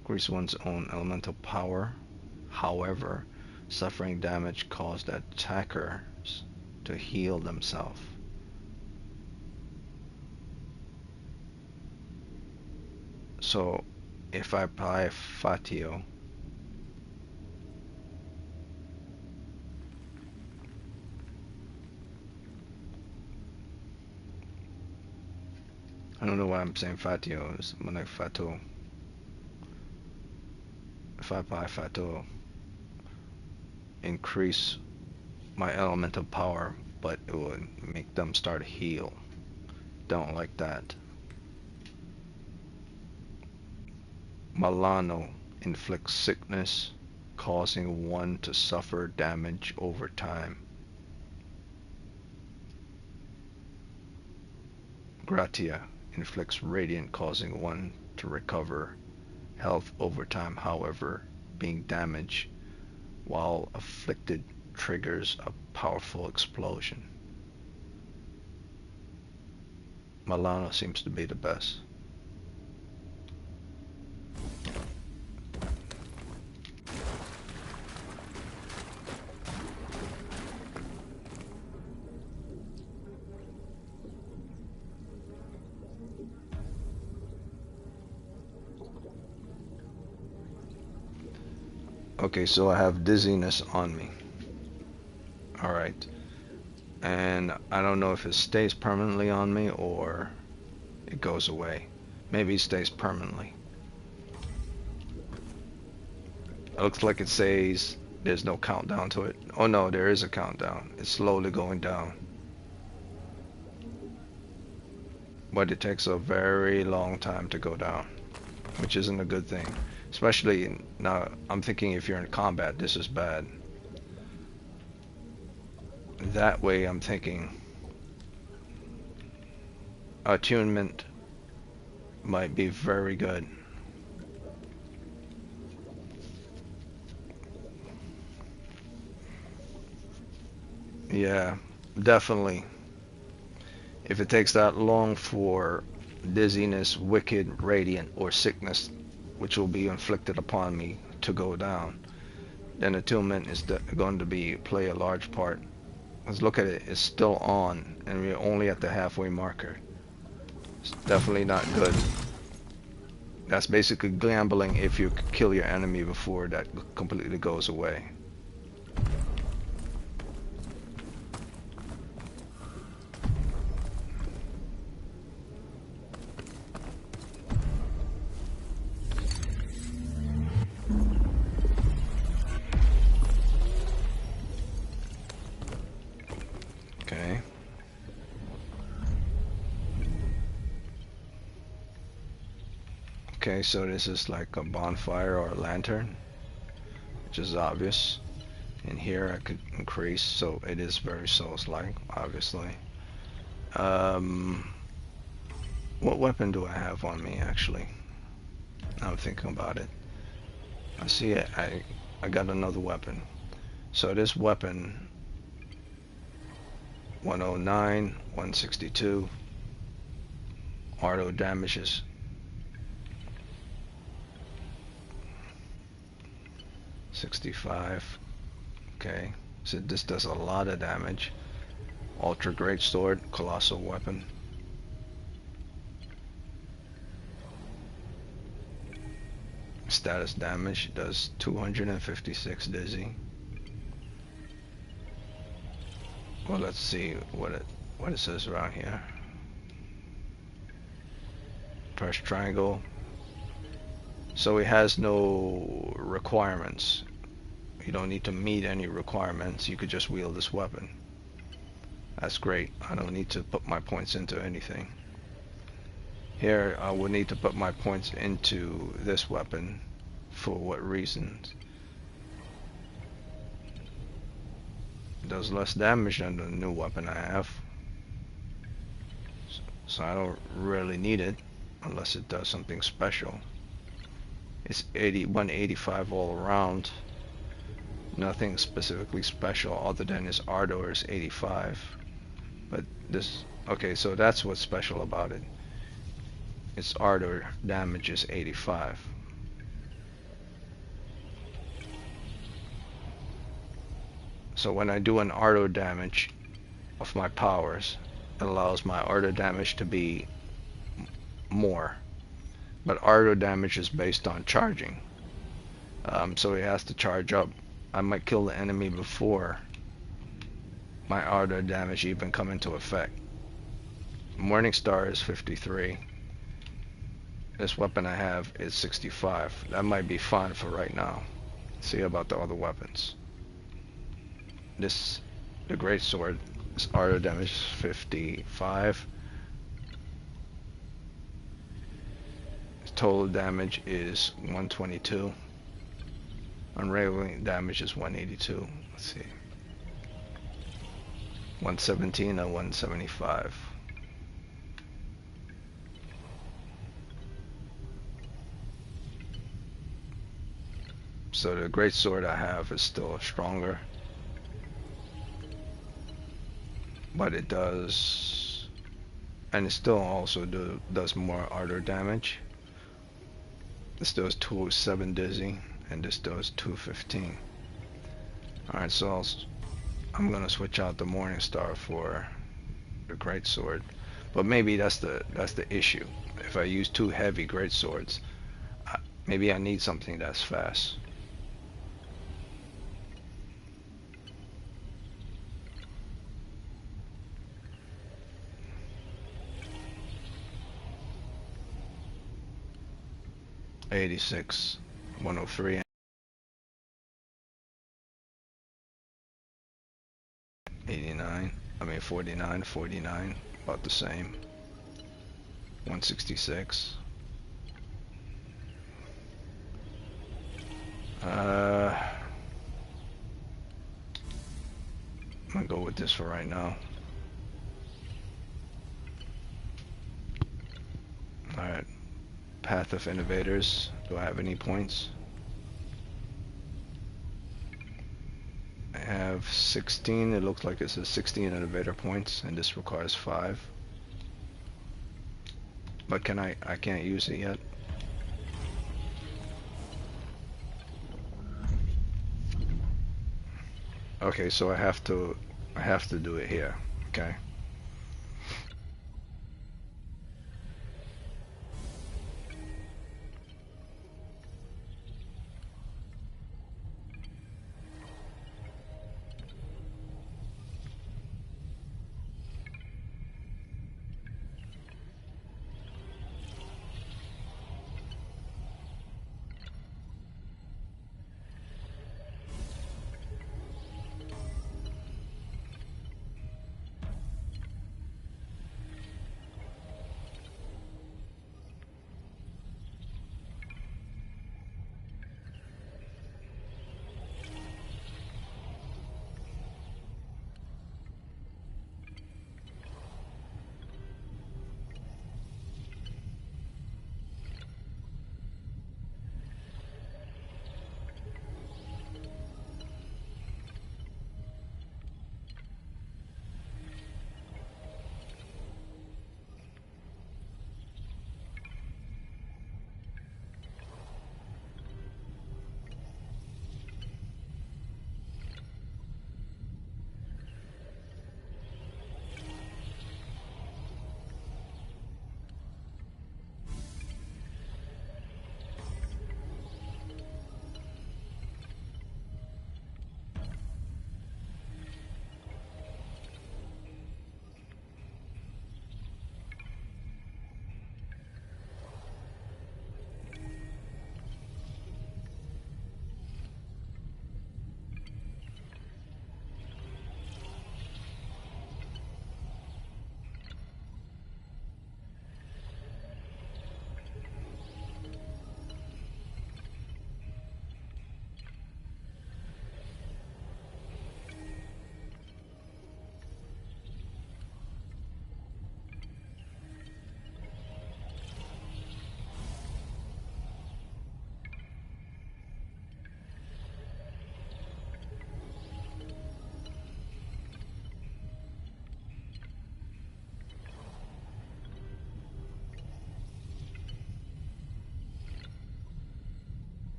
Increase one's own elemental power. However, suffering damage caused attackers to heal themselves. So, if I apply Fatio, I don't know why I'm saying Fatio. It's more like Fato. If I apply Fato, increase my elemental power, but it would make them start to heal. Don't like that. Malano inflicts sickness, causing one to suffer damage over time. Gratia inflicts radiant, causing one to recover health over time, however, being damaged while afflicted triggers a powerful explosion. Malano seems to be the best. Okay, so I have dizziness on me. Alright. And I don't know if it stays permanently on me or it goes away. Maybe it stays permanently. It looks like it says there's no countdown to it. Oh no, there is a countdown. It's slowly going down. But it takes a very long time to go down, which isn't a good thing. Especially now, I'm thinking if you're in combat, this is bad. That way, I'm thinking attunement might be very good. Yeah, definitely. If it takes that long for dizziness, wicked, radiant, or sickness, which will be inflicted upon me, to go down, then attunement is going to play a large part. Let's look at it. It's still on, and we're only at the halfway marker. It's definitely not good. That's basically gambling if you kill your enemy before that completely goes away. Okay. Okay, so this is like a bonfire or a lantern, which is obvious. And here I could increase, so it is very Souls-like, obviously. Um, what weapon do I have on me, actually? I'm thinking about it. I see it. I got another weapon. So this weapon, 109, 162, auto damages. $65. Okay, so this does a lot of damage. Ultra Great Sword, Colossal Weapon. Status damage does 256 dizzy. Well, let's see what it says around here. Press triangle. So it has no requirements. You don't need to meet any requirements. You could just wield this weapon. That's great. I don't need to put my points into anything. Here, I will need to put my points into this weapon. For what reasons? It does less damage than the new weapon I have. So I don't really need it unless it does something special. It's 185 all around. Nothing specifically special other than its ardor is 85. But this, okay, so that's what's special about it. Its ardor damage is 85. So when I do an ardor damage of my powers, it allows my ardor damage to be more. But ardor damage is based on charging. So it has to charge up. I might kill the enemy before my ardor damage even come into effect. Morning Star is 53. This weapon I have is 65. That might be fine for right now. See about the other weapons. The great sword, this ardor damage is 55. Total damage is 122. Unraveling damage is 182. Let's see. 117 or 175. So the great sword I have is still stronger. But it does, and it still also does more ardor damage. This does 207 dizzy, and this does 215. Alright, so I'm gonna switch out the Morning Star for the great sword. But maybe that's the issue. If I use two heavy great swords, maybe I need something that's fast. '86, 103, 89. I mean 49, 49, about the same. 166. I'm gonna go with this for right now. Alright. Path of Innovators. Do I have any points? I have 16. It looks like it says 16 innovator points, and this requires 5. But I can't use it yet. Okay, so I have to do it here. Okay.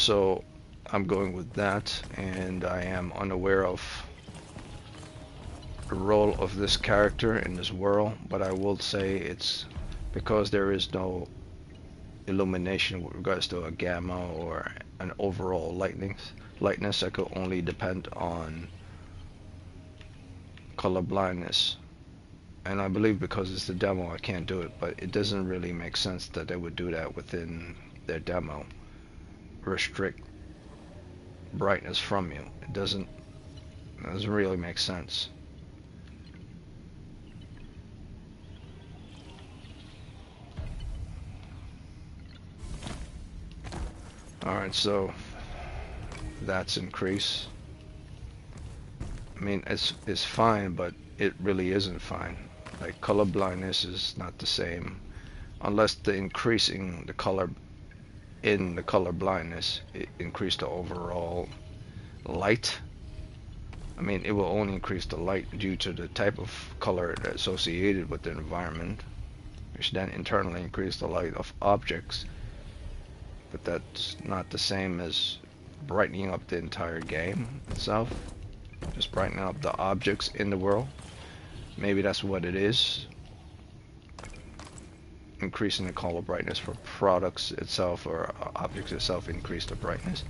So I'm going with that, and I am unaware of the role of this character in this world, but I will say it's because there is no illumination with regards to a gamma or an overall lightness. I could only depend on color blindness. And I believe because it's the demo I can't do it, but it doesn't really make sense that they would do that within their demo. Restrict brightness from you. It doesn't really make sense. Alright, so that's increase. I mean, it's fine, but it really isn't fine. Like, color blindness is not the same unless the increasing the color in the color blindness it increase the overall light. I mean, it will only increase the light due to the type of color associated with the environment, which then internally increase the light of objects. But that's not the same as brightening up the entire game itself. Just brightening up the objects in the world. Maybe that's what it is. Increasing the color brightness for products itself or objects itself increase the brightness.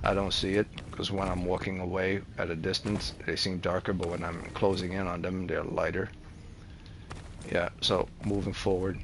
I don't see it because when I'm walking away at a distance they seem darker, but when I'm closing in on them they're lighter. Yeah, so moving forward.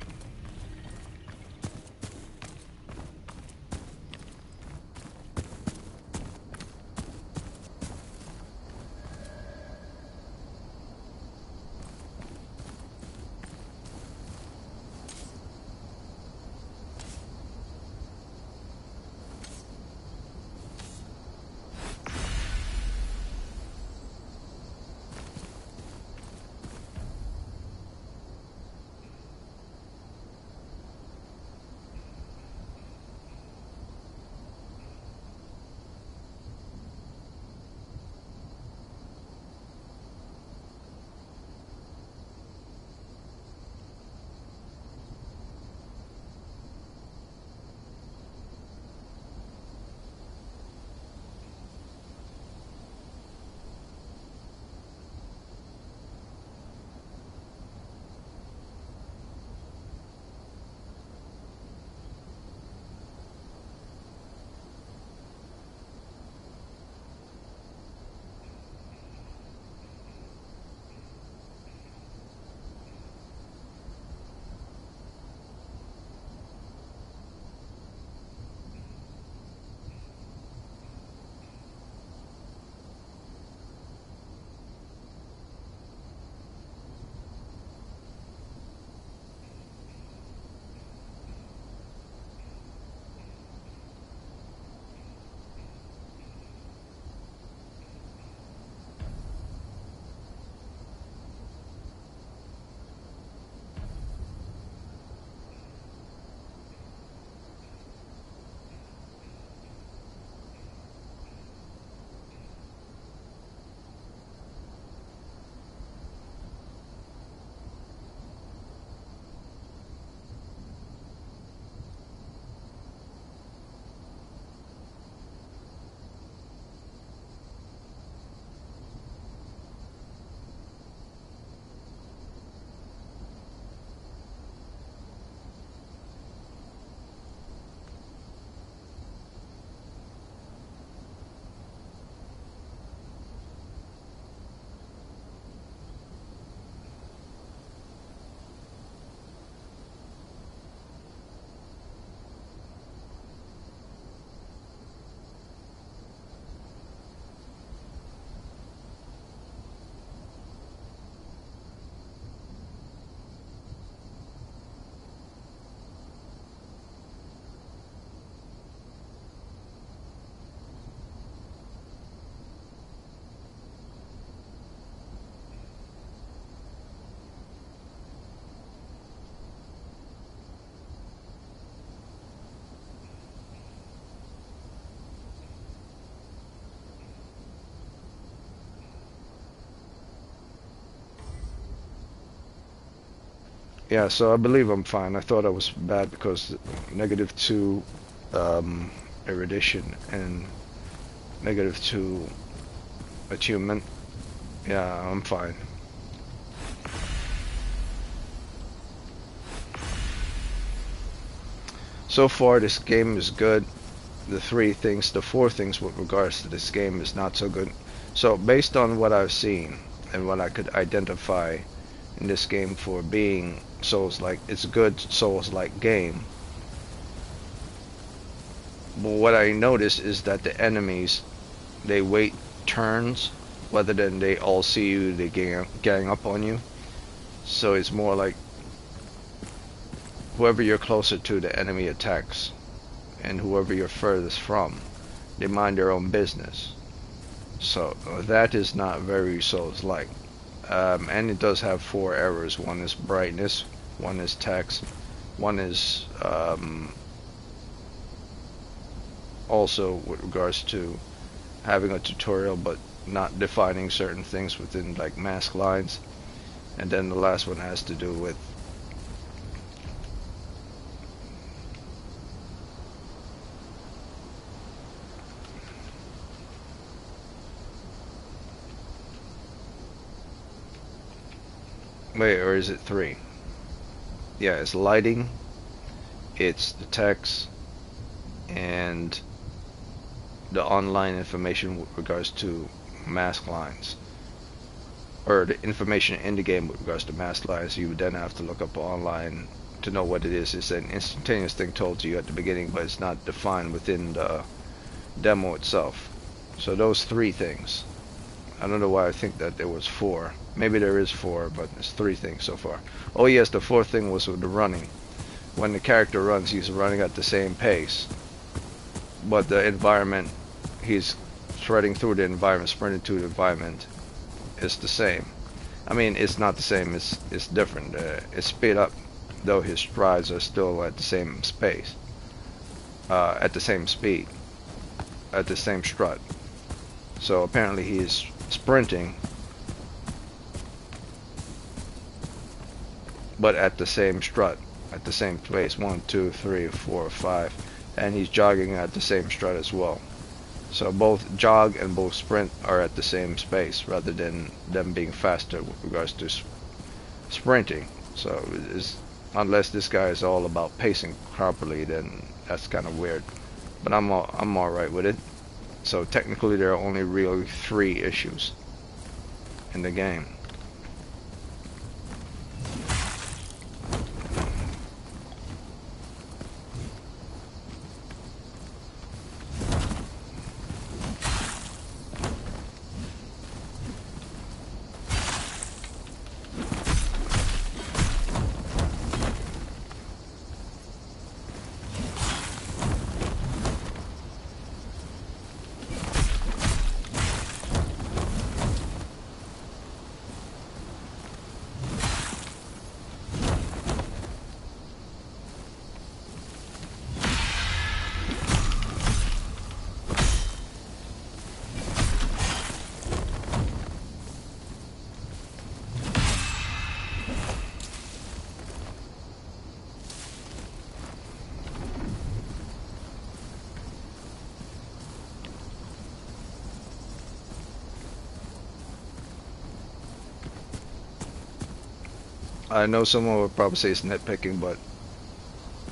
Yeah, so I believe I'm fine. I thought I was bad because -2 erudition, and -2 attunement. Yeah, I'm fine. So far, this game is good. The four things with regards to this game is not so good. So based on what I've seen and what I could identify in this game for being Souls-like, it's a good Souls-like game. But what I notice is that the enemies, they wait turns rather than they all see you, they gang up on you. So it's more like whoever you're closer to, the enemy attacks, and whoever you're furthest from, they mind their own business. So that is not very Souls-like. And it does have 4 errors. One is brightness, one is text, one is also with regards to having a tutorial but not defining certain things within like mask lines. And then the last one has to do with wait, or is it 3? Yeah, it's lighting, it's the text, and the online information with regards to mask lines, or the information in the game with regards to mask lines. You would then have to look up online to know what it is. It's an instantaneous thing told to you at the beginning, but it's not defined within the demo itself. So those 3 things. I don't know why I think that there was 4. Maybe there is 4, but it's 3 things so far. Oh yes, the 4th thing was with the running. When the character runs, he's running at the same pace, but the environment, he's threading through the environment, sprinting through the environment, is the same. I mean, it's not the same, it's different. It's speed up, though his strides are still at the same space, at the same speed, at the same strut. So apparently he is sprinting, but at the same strut, at the same pace, 1, 2, 3, 4, 5, and he's jogging at the same strut as well. So both jog and both sprint are at the same space, rather than them being faster with regards to sprinting. So unless this guy is all about pacing properly, then that's kind of weird. But I'm all right with it. So technically, there are only really 3 issues in the game. I know someone would probably say it's nitpicking, but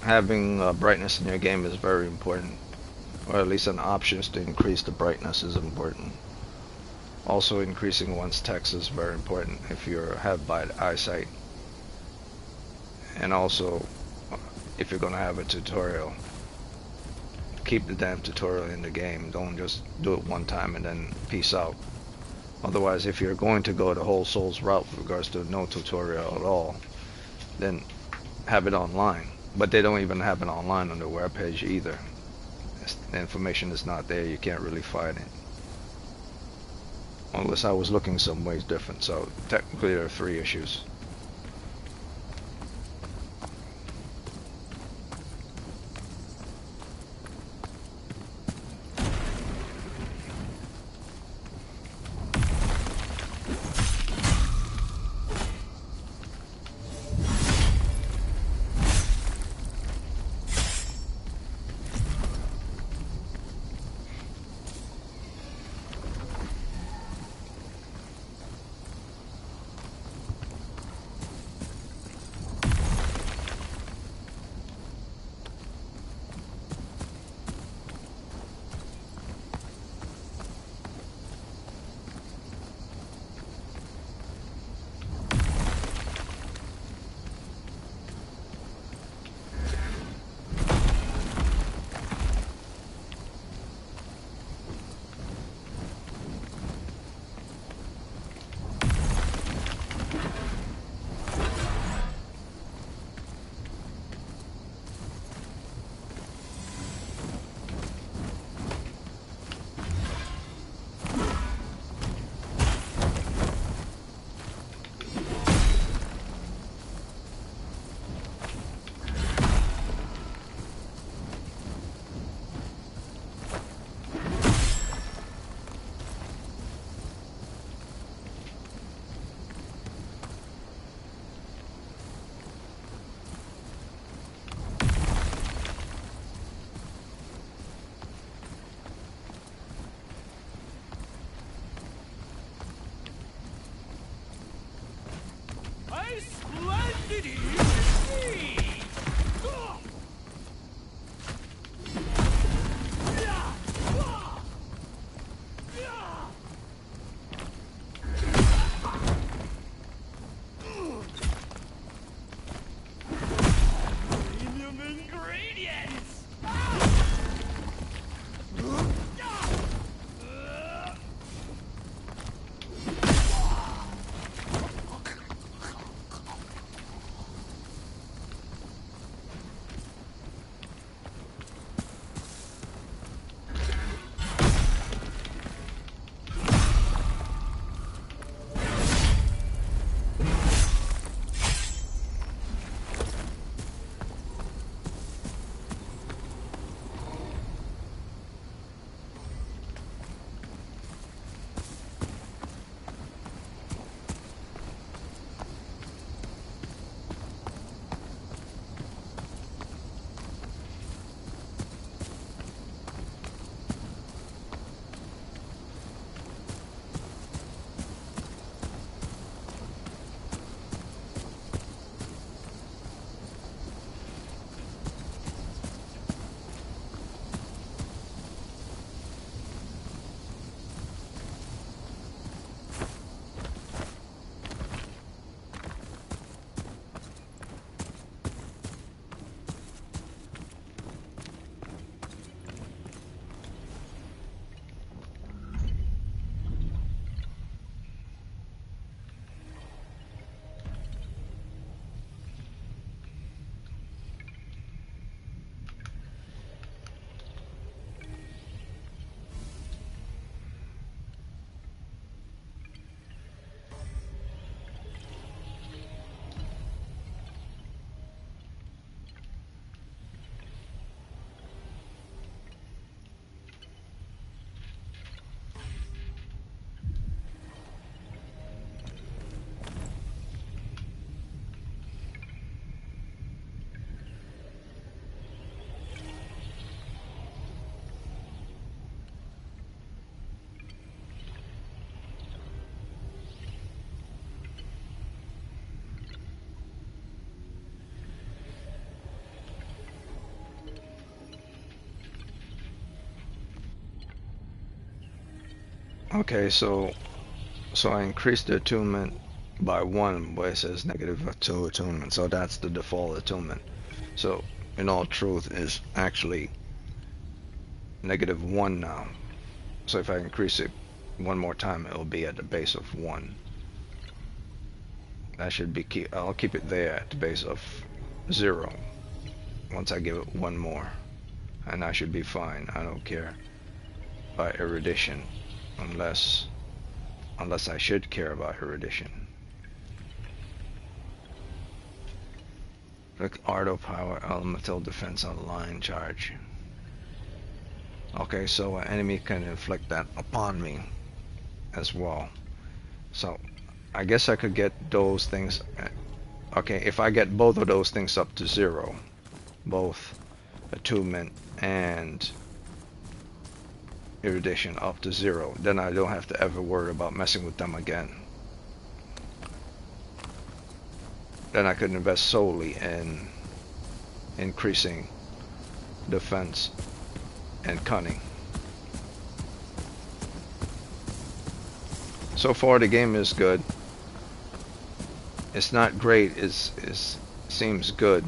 having brightness in your game is very important, or at least an option to increase the brightness is important. Also, increasing one's text is very important if you have bad eyesight, and also if you're going to have a tutorial, keep the damn tutorial in the game. Don't just do it one time and then peace out. Otherwise, if you're going to go the whole Souls route with regards to no tutorial at all, then have it online. But they don't even have it online on their webpage either. The information is not there. You can't really find it. Unless I was looking some ways different. So technically there are 3 issues. Okay, so I increased the attunement by one, where it says -2 attunement. So that's the default attunement. So in all truth, is actually -1 now. So if I increase it one more time, it will be at the base of 1. That should be I'll keep it there at the base of 0. Once I give it one more, and I should be fine. I don't care about erudition, unless I should care about erudition. Click Ardo Power Elemental Defense on line charge. Okay, so an enemy can inflict that upon me as well. So I guess I could get those things. Okay, if I get both of those things up to 0, both attunement and erudition up to 0, then I don't have to ever worry about messing with them again. Then I could invest solely in increasing defense and cunning. So far the game is good. It's not great, it seems good.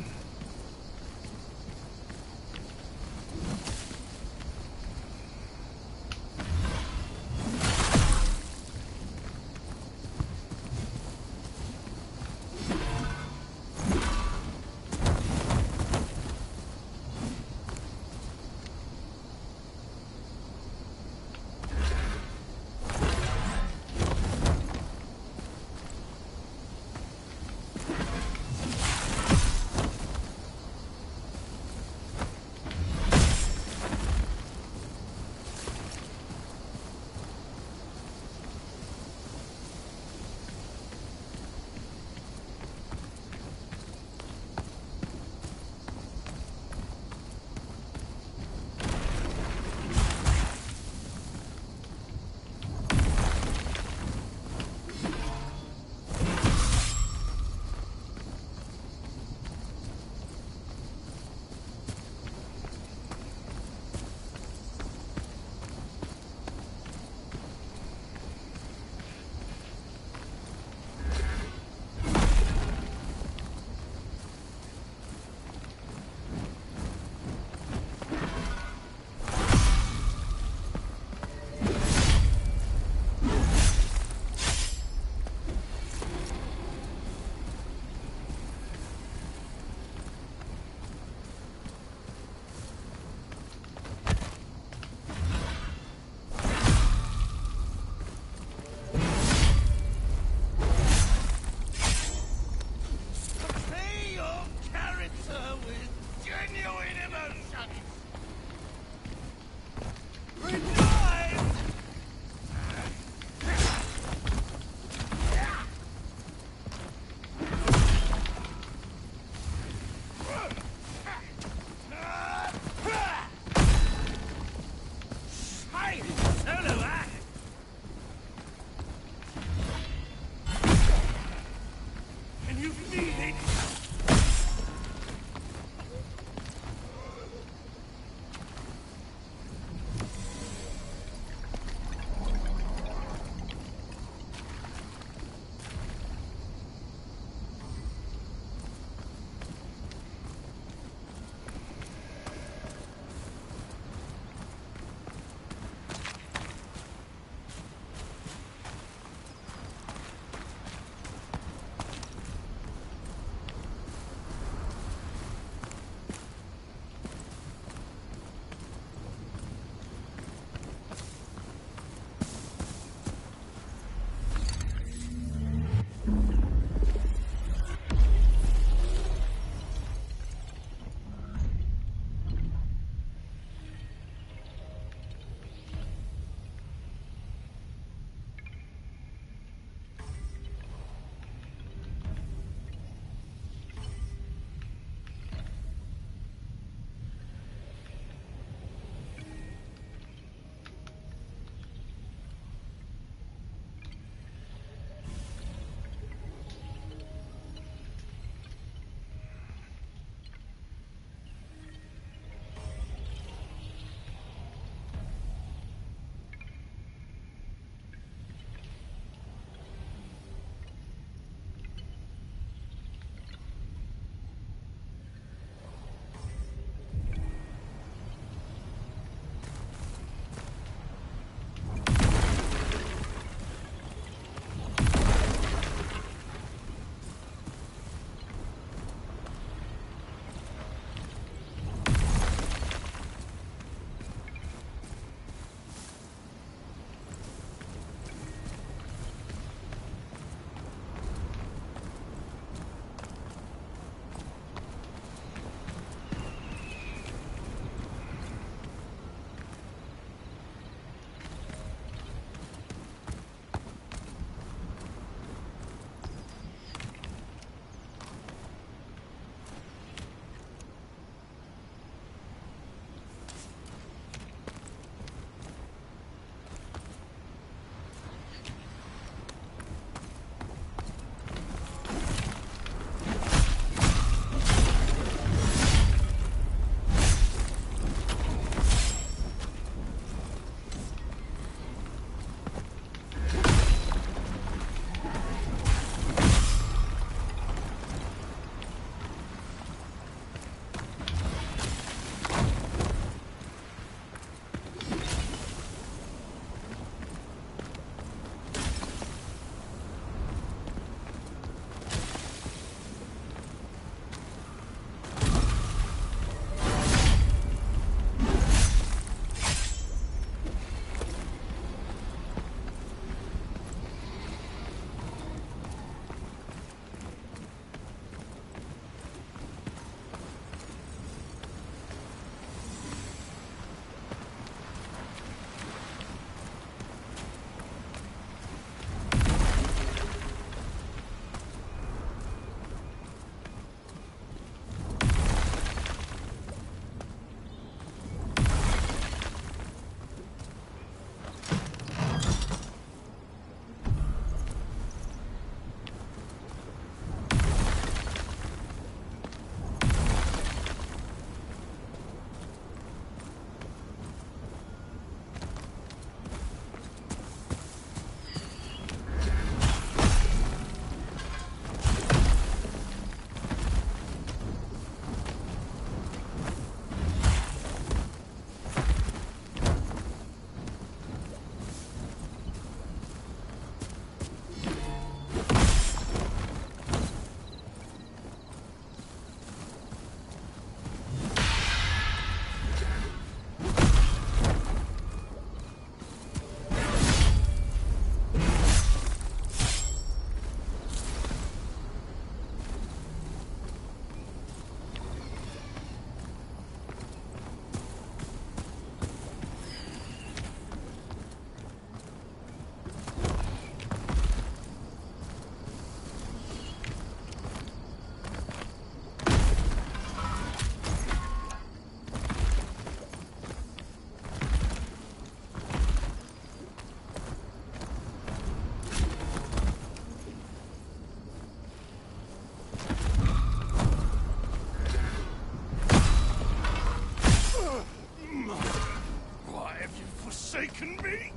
forsaken me?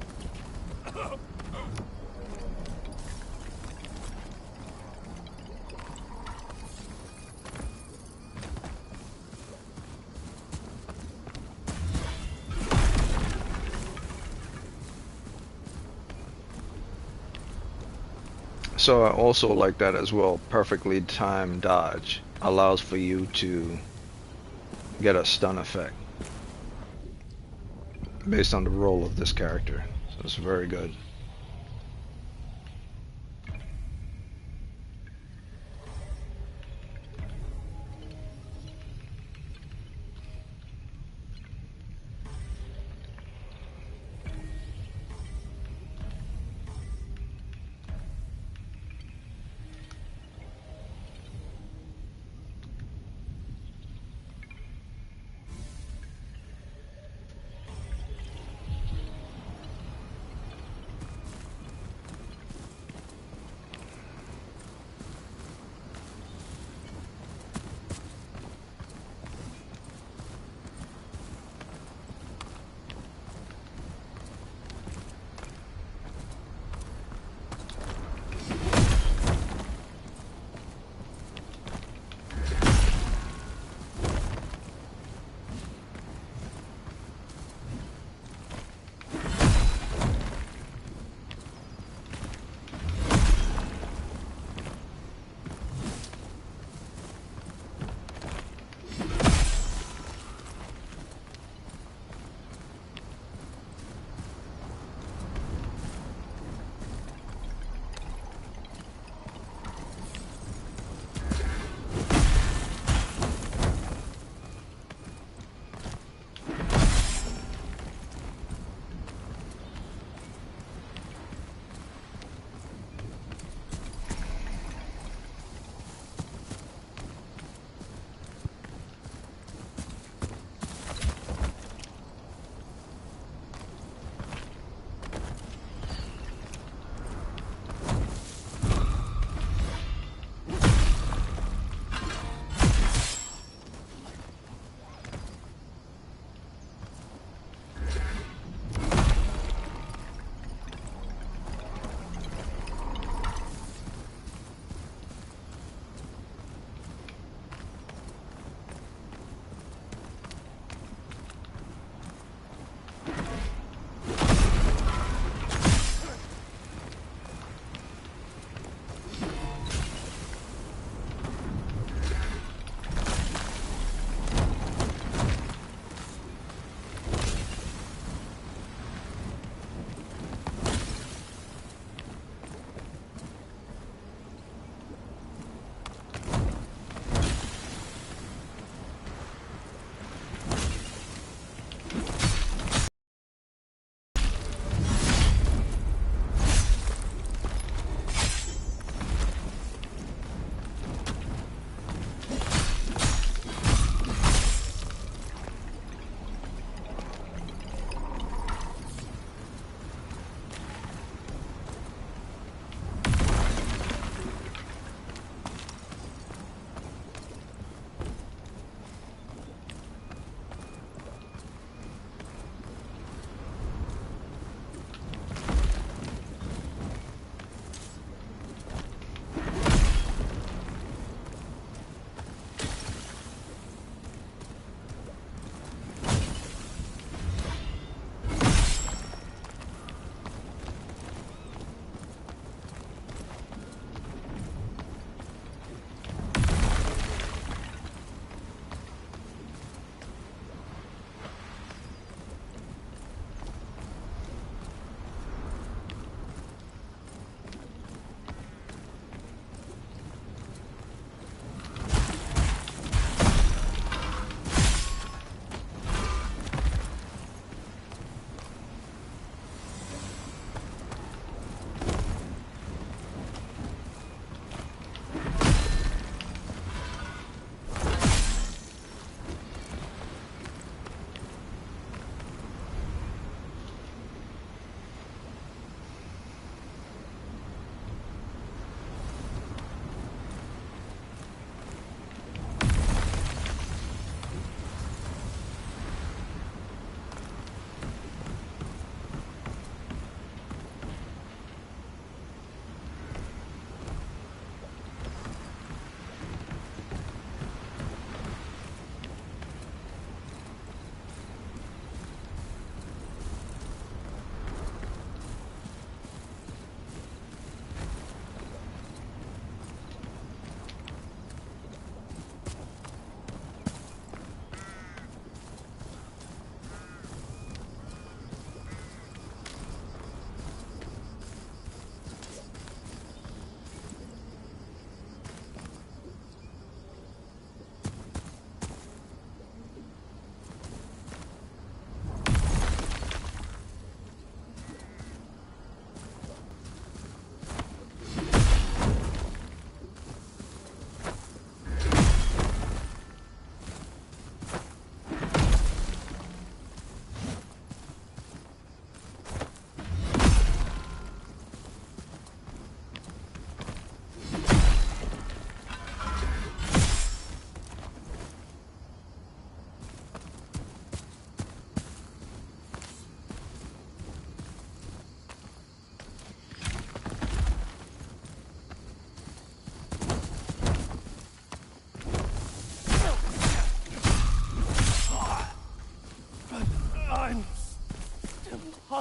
So I also like that as well. Perfectly timed dodge allows for you to get a stun effect based on the role of this character. So it's very good.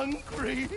hungry.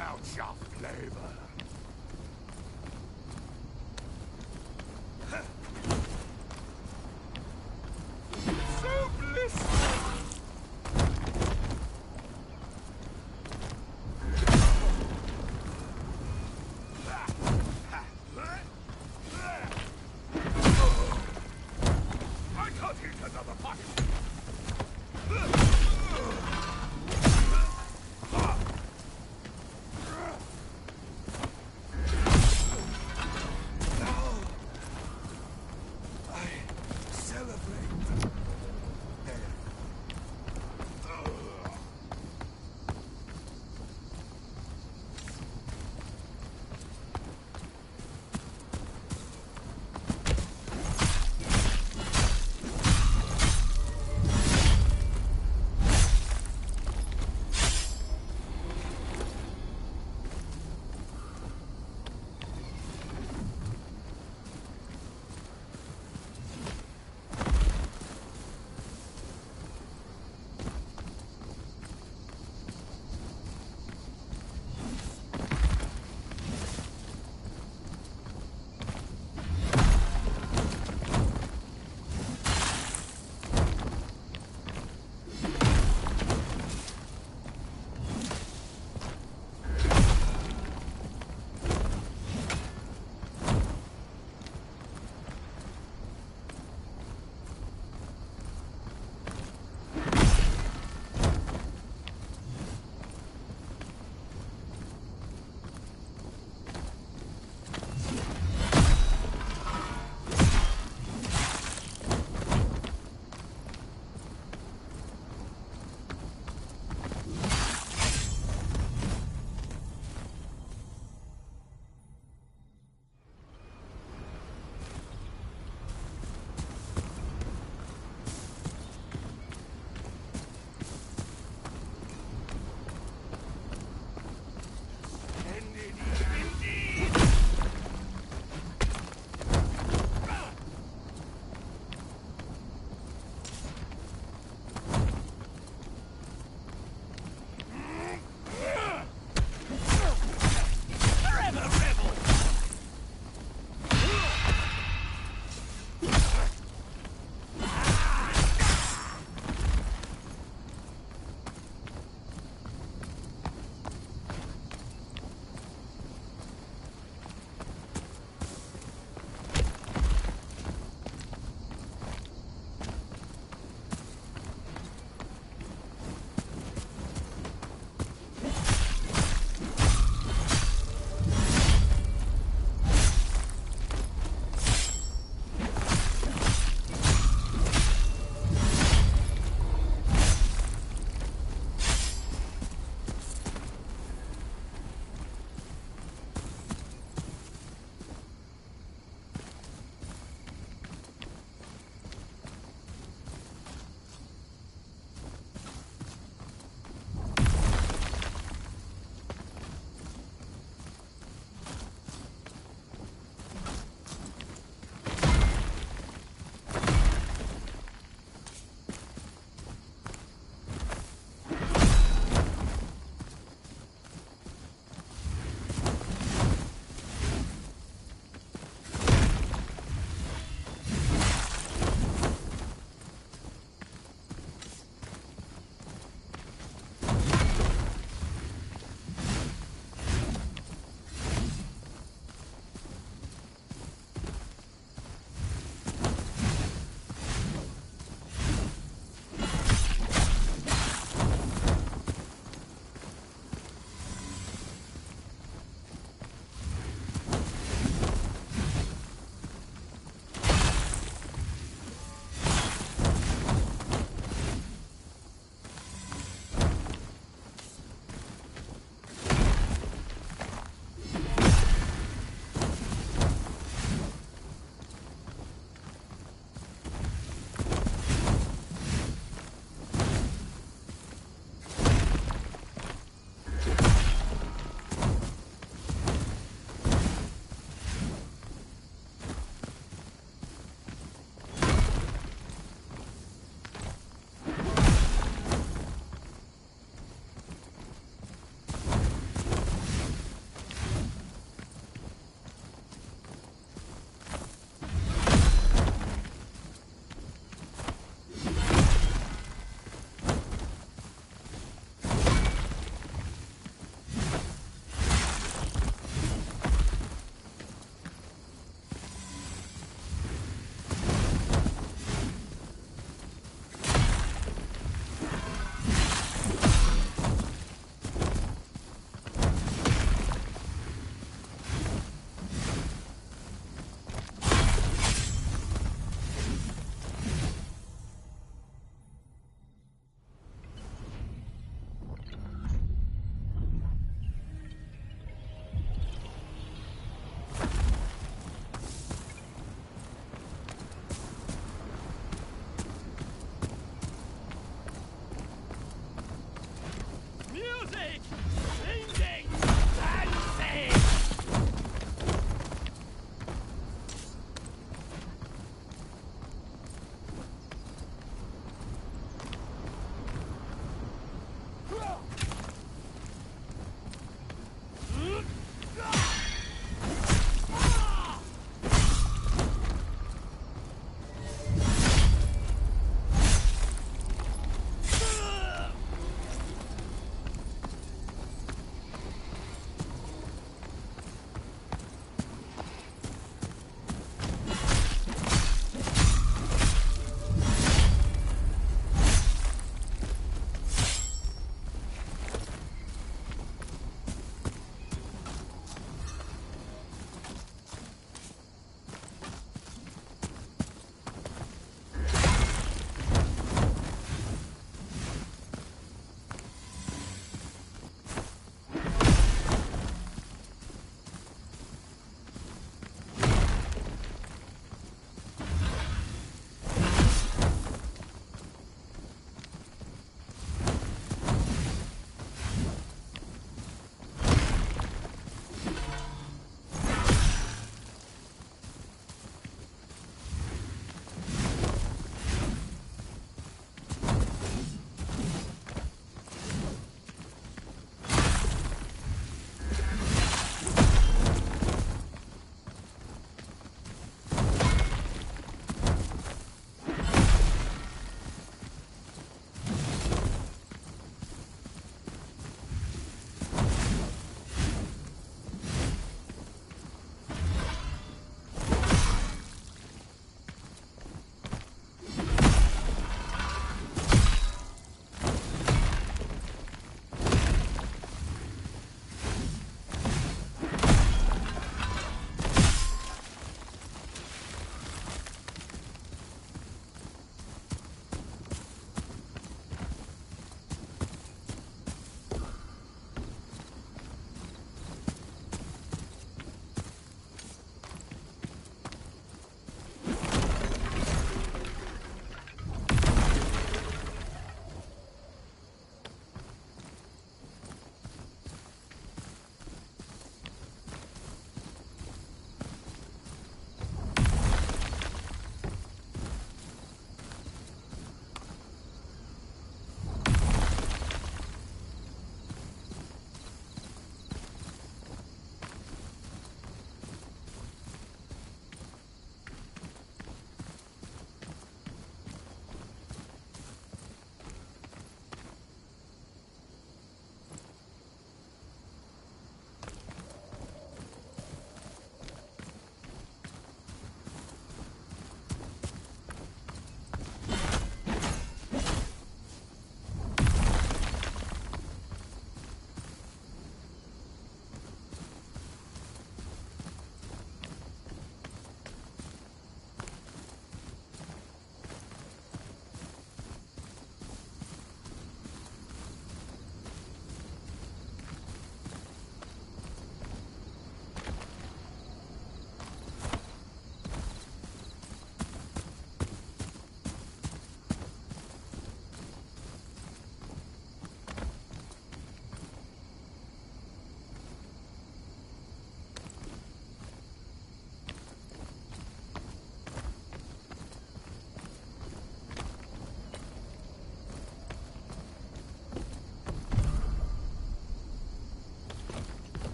out your flavor. So blissful! I can't eat another bite! I celebrate.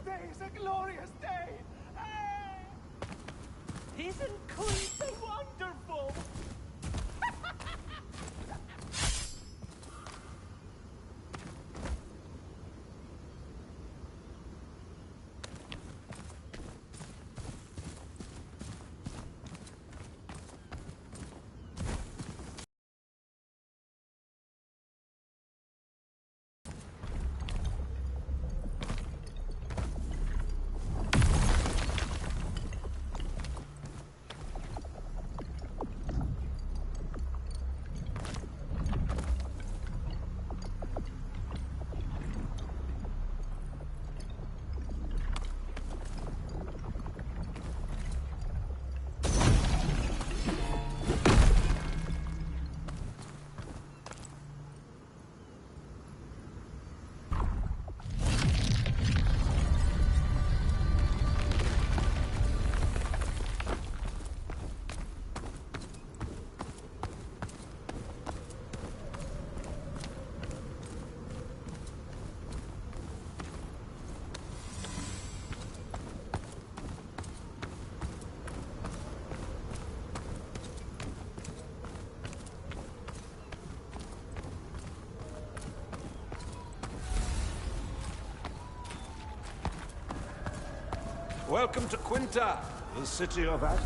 day is a glorious day! Isn't Quinta wonderful? Welcome to Quinta, the city of Ad.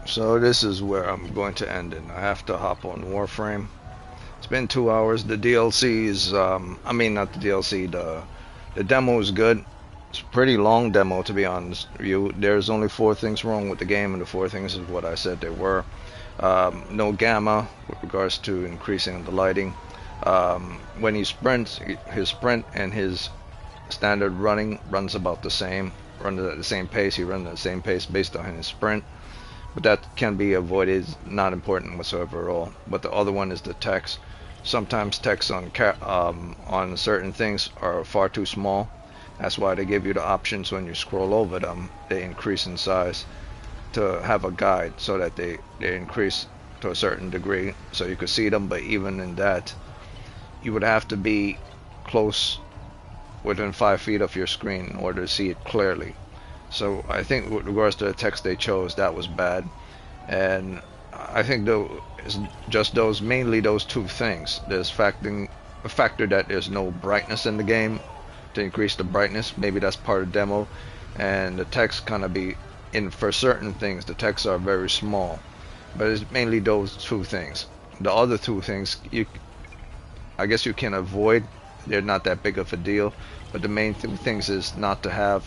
So this is where I'm going to end it. I have to hop on Warframe. It's been 2 hours. The DLC is, I mean not the DLC, the demo is good. It's a pretty long demo to be honest with you. There's only 4 things wrong with the game, and the 4 things is what I said there were. No gamma with regards to increasing the lighting. When he sprints, his sprint and his standard running runs about the same. Runs at the same pace. He runs at the same pace based on his sprint. But that can be avoided, it's not important whatsoever at all. But the other one is the text. Sometimes text on certain things are far too small. That's why they give you the options when you scroll over them. They increase in size to have a guide so that they increase to a certain degree so you could see them. But even in that, you would have to be close within 5 feet of your screen in order to see it clearly. So I think with regards to the text they chose, that was bad. And I think it's just mainly those 2 things. There's a factor that there's no brightness in the game to increase the brightness. Maybe that's part of the demo. And the text kind of be in for certain things. The texts are very small, but it's mainly those 2 things. The other 2 things, I guess you can avoid. They're not that big of a deal. But the main 2 things is not to have.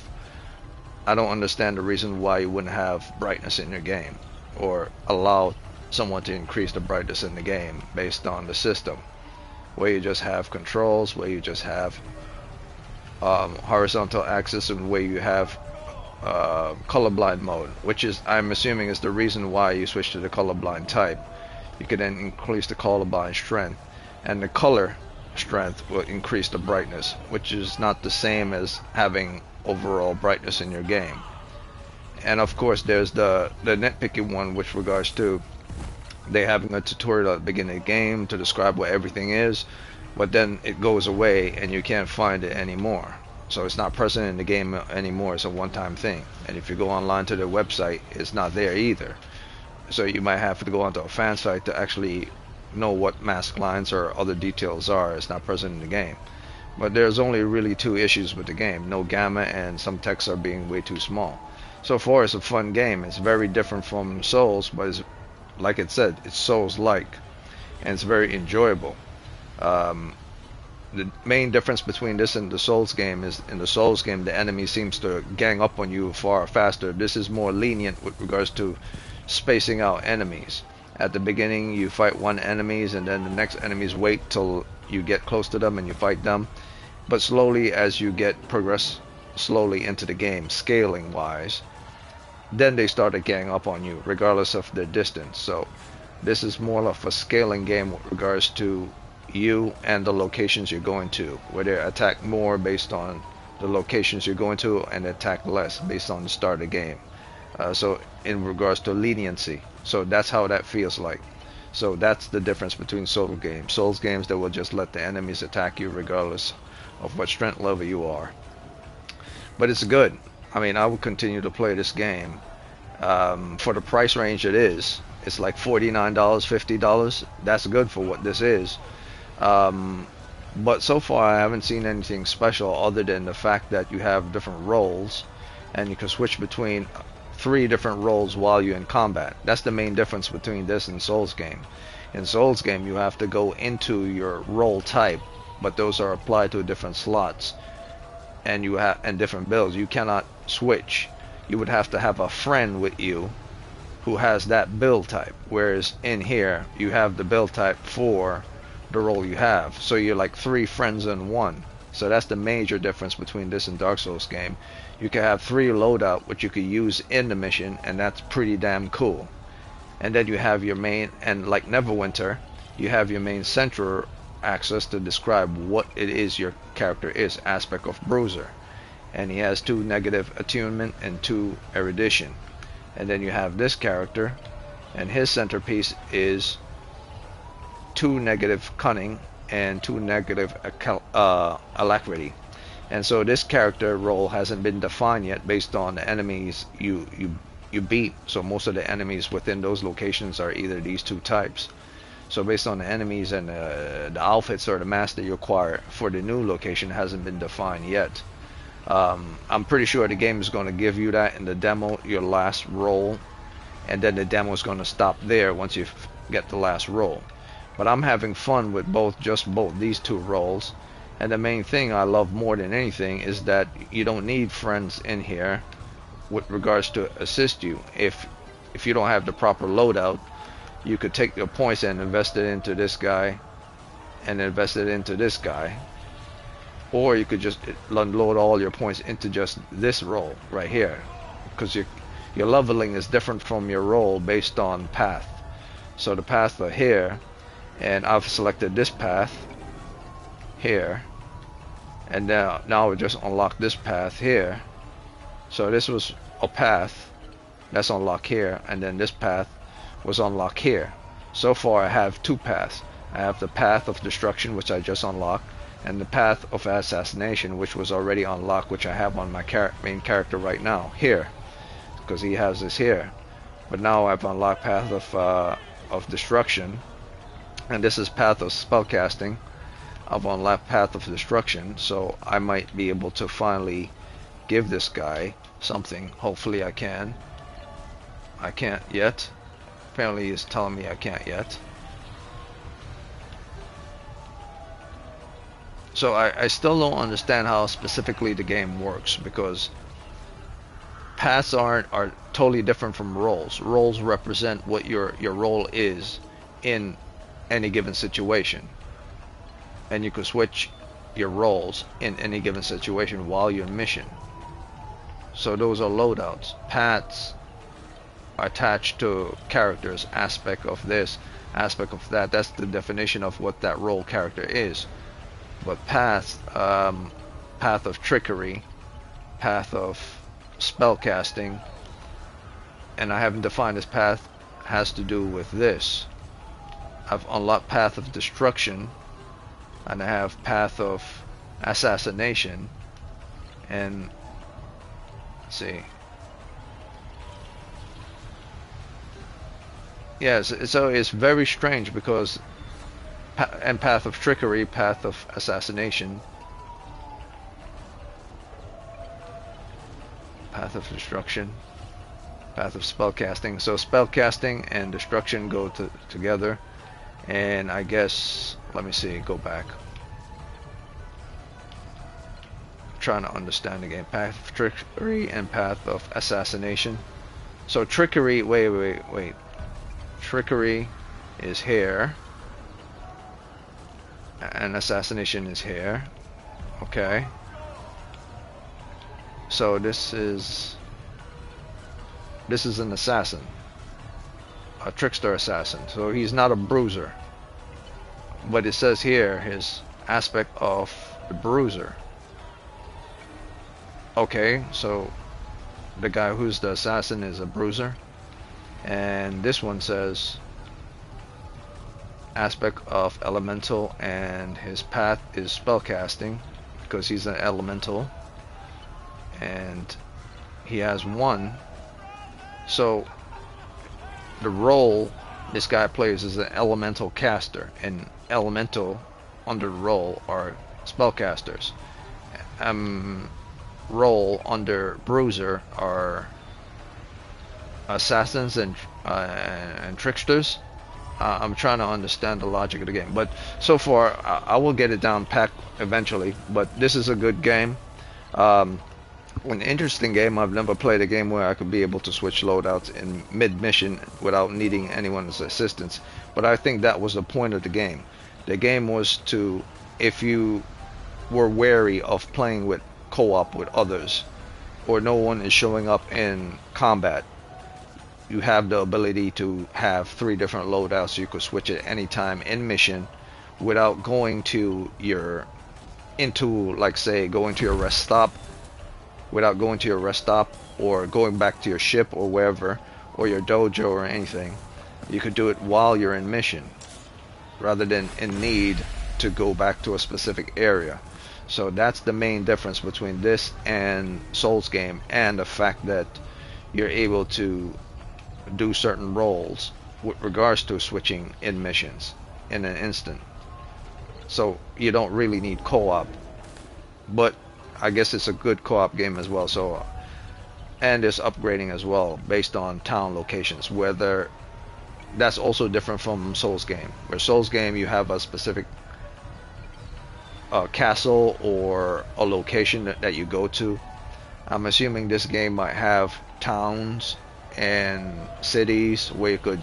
I don't understand the reason why you wouldn't have brightness in your game or allow someone to increase the brightness in the game based on the system, where you just have controls, where you just have horizontal axis, and where you have colorblind mode, which is, I'm assuming, is the reason why you switch to the colorblind type. You can then increase the colorblind strength, and the color strength will increase the brightness, which is not the same as having overall brightness in your game. And of course, there's the nitpicky one, with regards to they having a tutorial at the beginning of the game to describe what everything is, but then it goes away and you can't find it anymore. So it's not present in the game anymore. It's a one-time thing. And if you go online to their website, it's not there either. So you might have to go onto a fan site to actually know what mask lines or other details are. It's not present in the game. But there's only really two issues with the game: no gamma, and some texts are being way too small. So far, it's a fun game. It's very different from Souls, but it's, like it said, it's Souls-like, and it's very enjoyable. The main difference between this and the Souls game is, in the Souls game, the enemy seems to gang up on you far faster. This is more lenient with regards to spacing out enemies. At the beginning, you fight one enemies, and then the next enemies wait till you get close to them and you fight them. But slowly, as you progress slowly into the game, scaling wise, then they start to gang up on you regardless of their distance. So this is more of a scaling game with regards to you and the locations you're going to, where they attack more based on the locations you're going to, and attack less based on the start of the game. So in regards to leniency, so that's how that feels like. So that's the difference between Souls games. Souls games, that will just let the enemies attack you regardless of what strength level you are. But it's good. I mean, I will continue to play this game. For the price range it is, it's like $49, $50. That's good for what this is. But so far I haven't seen anything special other than the fact that you have different roles, and you can switch between 3 different roles while you're in combat. That's the main difference between this and Souls game. In Souls game, you have to go into your role type, but those are applied to different slots, and you have and different builds. You cannot switch. You would have to have a friend with you who has that build type, whereas in here you have the build type for the role you have. So you're like 3 friends in one. So that's the major difference between this and Dark Souls game. You can have 3 loadout which you could use in the mission, and that's pretty damn cool. And then you have your main, and like Neverwinter, you have your main central axis to describe what it is your character is, aspect of Bruiser. And he has 2 negative attunement and 2 erudition. And then you have this character, and his centerpiece is 2 negative cunning and 2 negative alacrity. And so this character role hasn't been defined yet based on the enemies you beat. So most of the enemies within those locations are either these 2 types. So based on the enemies and the outfits or the mask that you acquire for the new location hasn't been defined yet. I'm pretty sure the game is going to give you that in the demo, your last role, and then the demo is going to stop there once you get the last role. But I'm having fun with both these 2 roles, and the main thing I love more than anything is that you don't need friends in here with regards to assist you. If you don't have the proper loadout, you could take your points and invest it into this guy and invest it into this guy, or you could just unload all your points into just this role right here, because your leveling is different from your role based on path. So the paths are here, and I've selected this path here, and now we just unlock this path here. So this was a path that's unlocked here, and then this path was unlocked here. So far I have 2 paths. I have the path of destruction, which I just unlocked, and the path of assassination, which was already unlocked, which I have on my main character right now here, because he has this here. But now I've unlocked path of destruction, and this is path of spellcasting. I've unlocked path of destruction, so I might be able to finally give this guy something. Hopefully I can. I can't yet. Apparently he's telling me I can't yet. So I still don't understand how specifically the game works, because paths are totally different from roles. Roles represent what your role is in any given situation, and you can switch your roles in any given situation while you're in mission. So those are loadouts. Paths are attached to characters, aspect of this, aspect of that. That's the definition of what that role character is. But path, path of trickery, path of spellcasting, and I haven't defined this path, has to do with this. I've unlocked path of destruction, and I have path of assassination, and let's see. Yes, so it's very strange because and path of trickery, path of assassination, path of destruction, path of spellcasting. So spellcasting and destruction go together, and I guess let me see, go back. I'm trying to understand the game. Path of trickery and path of assassination. So trickery, wait. Trickery is here, and assassination is here. Okay. So this is an assassin, a trickster assassin. So he's not a bruiser, but it says here his aspect of the bruiser. Okay, so the guy who's the assassin is a bruiser. And this one says aspect of elemental, and his path is spellcasting because he's an elemental, and he has one. So the role this guy plays is an elemental caster, and elemental under the role are spellcasters. Role under bruiser are assassins and tricksters. I'm trying to understand the logic of the game, but so far I will get it down pat eventually. But this is a good game, an interesting game. I've never played a game where I could be able to switch loadouts in mid-mission without needing anyone's assistance. But I think that was the point of the game. The game was to, if you were wary of playing with co-op with others, or no one is showing up in combat, you have the ability to have 3 different loadouts, so you could switch at any time in mission without going to your like say going to your rest stop, or going back to your ship or wherever, or your dojo or anything. You could do it while you're in mission rather than in need to go back to a specific area. So that's the main difference between this and Souls game, and the fact that you're able to do certain roles with regards to switching in missions in an instant. So you don't really need co-op, but I guess it's a good co-op game as well. So, and it's upgrading as well based on town locations, whether that's also different from Souls game, where Souls game you have a specific castle or a location that you go to. I'm assuming this game might have towns and cities where you could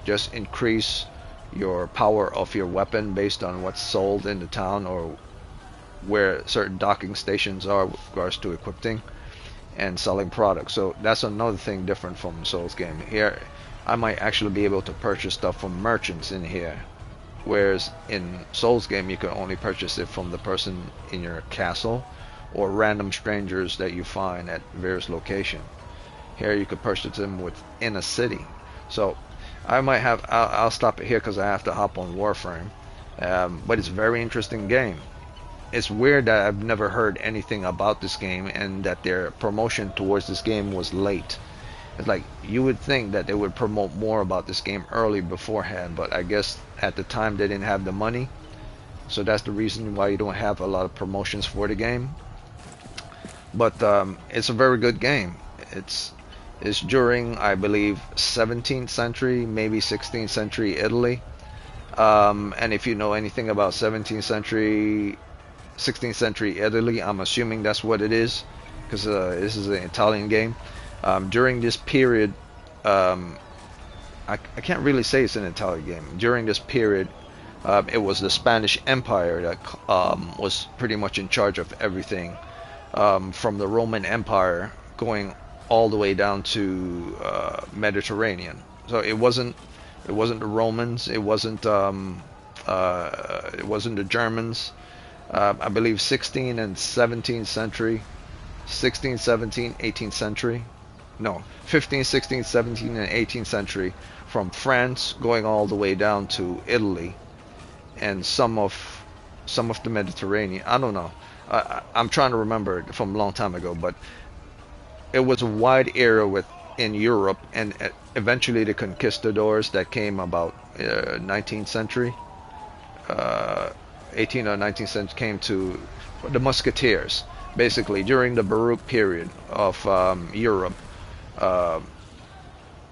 just increase your power of your weapon based on what's sold in the town, or where certain docking stations are with regards to equipping and selling products. So that's another thing different from Souls game. Here I might actually be able to purchase stuff from merchants in here, whereas in Souls game you can only purchase it from the person in your castle or random strangers that you find at various locations. Here you could purchase them within a city. So I might have, I'll stop it here because I have to hop on Warframe. But it's a very interesting game. It's weird that I've never heard anything about this game, and that their promotion towards this game was late. It's like you would think that they would promote more about this game early beforehand, but I guess at the time they didn't have the money. So that's the reason why you don't have a lot of promotions for the game. But it's a very good game. It's during, I believe, 17th century, maybe 16th century Italy. And if you know anything about 17th century, 16th century Italy, I'm assuming that's what it is, because this is an Italian game. During this period, I can't really say it's an Italian game. During this period, it was the Spanish Empire that was pretty much in charge of everything, from the Roman Empire going all the way down to Mediterranean. So it wasn't the Romans, it wasn't the Germans. I believe 16th and 17th century, 16th, 17th, 18th century. No, 15th, 16th, 17th, and 18th century, from France going all the way down to Italy and some of the Mediterranean. I don't know. I'm trying to remember it from a long time ago, but it was a wide area in Europe, and eventually the conquistadors that came about 19th century, 18th or 19th century, came to the musketeers. Basically, during the Baroque period of Europe, uh,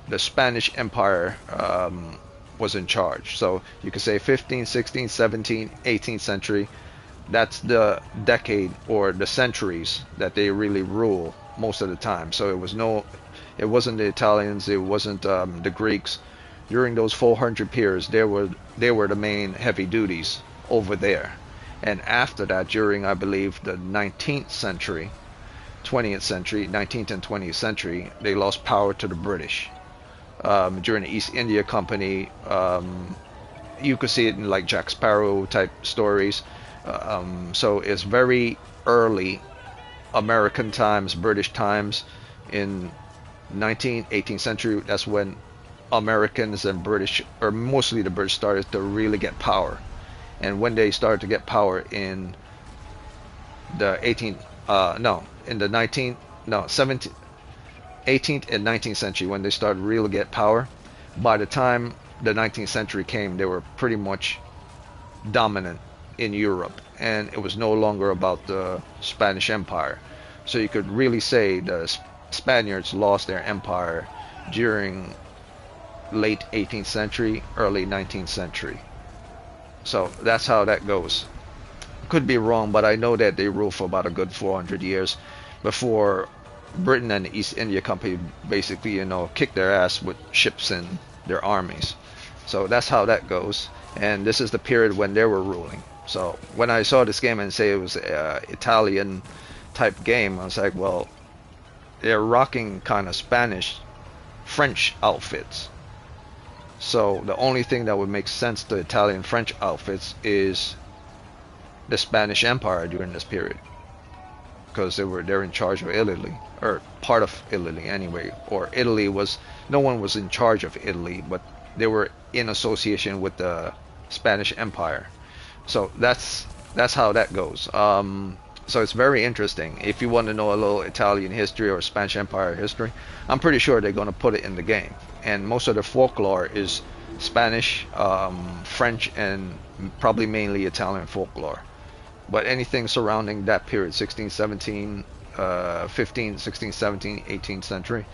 the Spanish Empire was in charge. So you could say 15th, 16th, 17th, 18th century. That's the decade or the centuries that they really rule most of the time. So it wasn't the Italians, it wasn't the Greeks. During those 400 years, they were the main heavy duties over there. And after that, during I believe the 19th century, 20th century, 19th and 20th century, they lost power to the British. During the East India Company, you could see it in like Jack Sparrow type stories. So it's very early American times, British times in 19th, 18th century. That's when Americans and British, or mostly the British, started to really get power. And when they started to get power in the 18th, no, in the 19th, no, 17th, 18th and 19th century, when they started really get power, by the time the 19th century came, they were pretty much dominant in Europe, and it was no longer about the Spanish Empire. So you could really say the Spaniards lost their empire during late 18th century, early 19th century. So that's how that goes. Could be wrong, but I know that they ruled for about a good 400 years before Britain and the East India Company basically, kicked their ass with ships and their armies. So that's how that goes. And this is the period when they were ruling. So when I saw this game and say it was an Italian type game, I was like, well, they're rocking kind of Spanish, French outfits. So the only thing that would make sense to Italian French outfits is the Spanish Empire during this period, because they're in charge of Italy, or part of Italy anyway. Or Italy was, no one was in charge of Italy, but they were in association with the Spanish Empire. So that's how that goes. So it's very interesting. If you want to know a little Italian history or Spanish Empire history, I'm pretty sure they're going to put it in the game. And most of the folklore is Spanish, French, and probably mainly Italian folklore. But anything surrounding that period, 16, 17, 15, 16, 17, 18th century,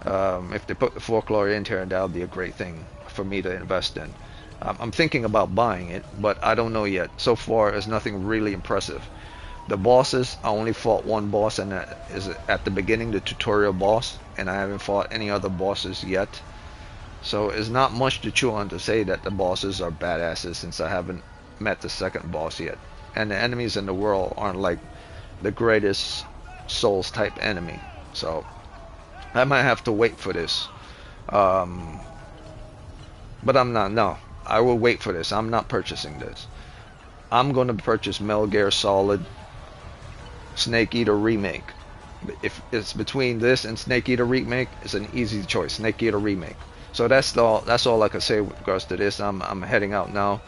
if they put the folklore in here, that would be a great thing for me to invest in. I'm thinking about buying it, but I don't know yet. So far, there's nothing really impressive. The bosses, I only fought one boss, and that is at the beginning, the tutorial boss, and I haven't fought any other bosses yet. So it's not much to chew on to say that the bosses are badasses, since I haven't met the second boss yet. And the enemies in the world aren't like the greatest Souls type enemy. So I might have to wait for this. But I'm not, no. I will wait for this. I'm not purchasing this. I'm going to purchase Metal Gear Solid Snake Eater Remake. If it's between this and Snake Eater Remake, it's an easy choice. Snake Eater Remake. So that's all I can say with regards to this. I'm heading out now.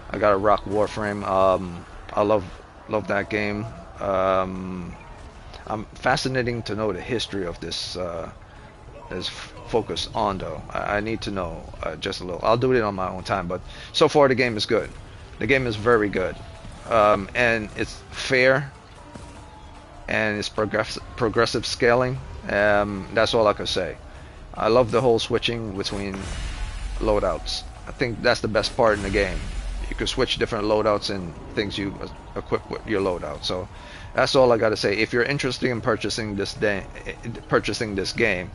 I got a rock Warframe. I love that game. I'm fascinating to know the history of this is focused on, though. I need to know just a little. I'll do it on my own time, but so far the game is good. The game is very good, and it's fair, and it's progressive scaling. That's all I can say. I love the whole switching between loadouts. I think that's the best part in the game. You can switch different loadouts and things you equip with your loadout. So that's all I got to say. If you're interested in purchasing this game,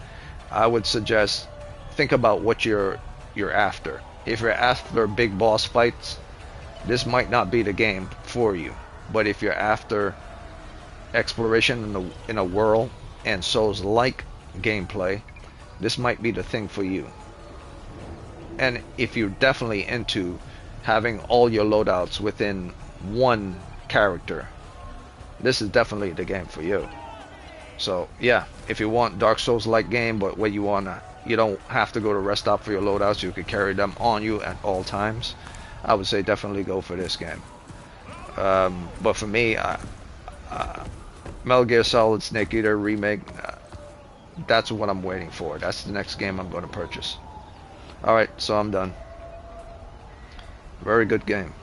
I would suggest think about what you're after. If you're after big boss fights, this might not be the game for you. But if you're after exploration in a world and Souls-like gameplay, this might be the thing for you. And if you're definitely into having all your loadouts within one character, this is definitely the game for you. So yeah, if you want Dark Souls-like game, but where you don't have to go to rest stop for your loadouts, you can carry them on you at all times, I would say definitely go for this game. But for me, Metal Gear Solid Snake Eater Remake, that's what I'm waiting for. That's the next game I'm going to purchase. Alright, so I'm done. Very good game.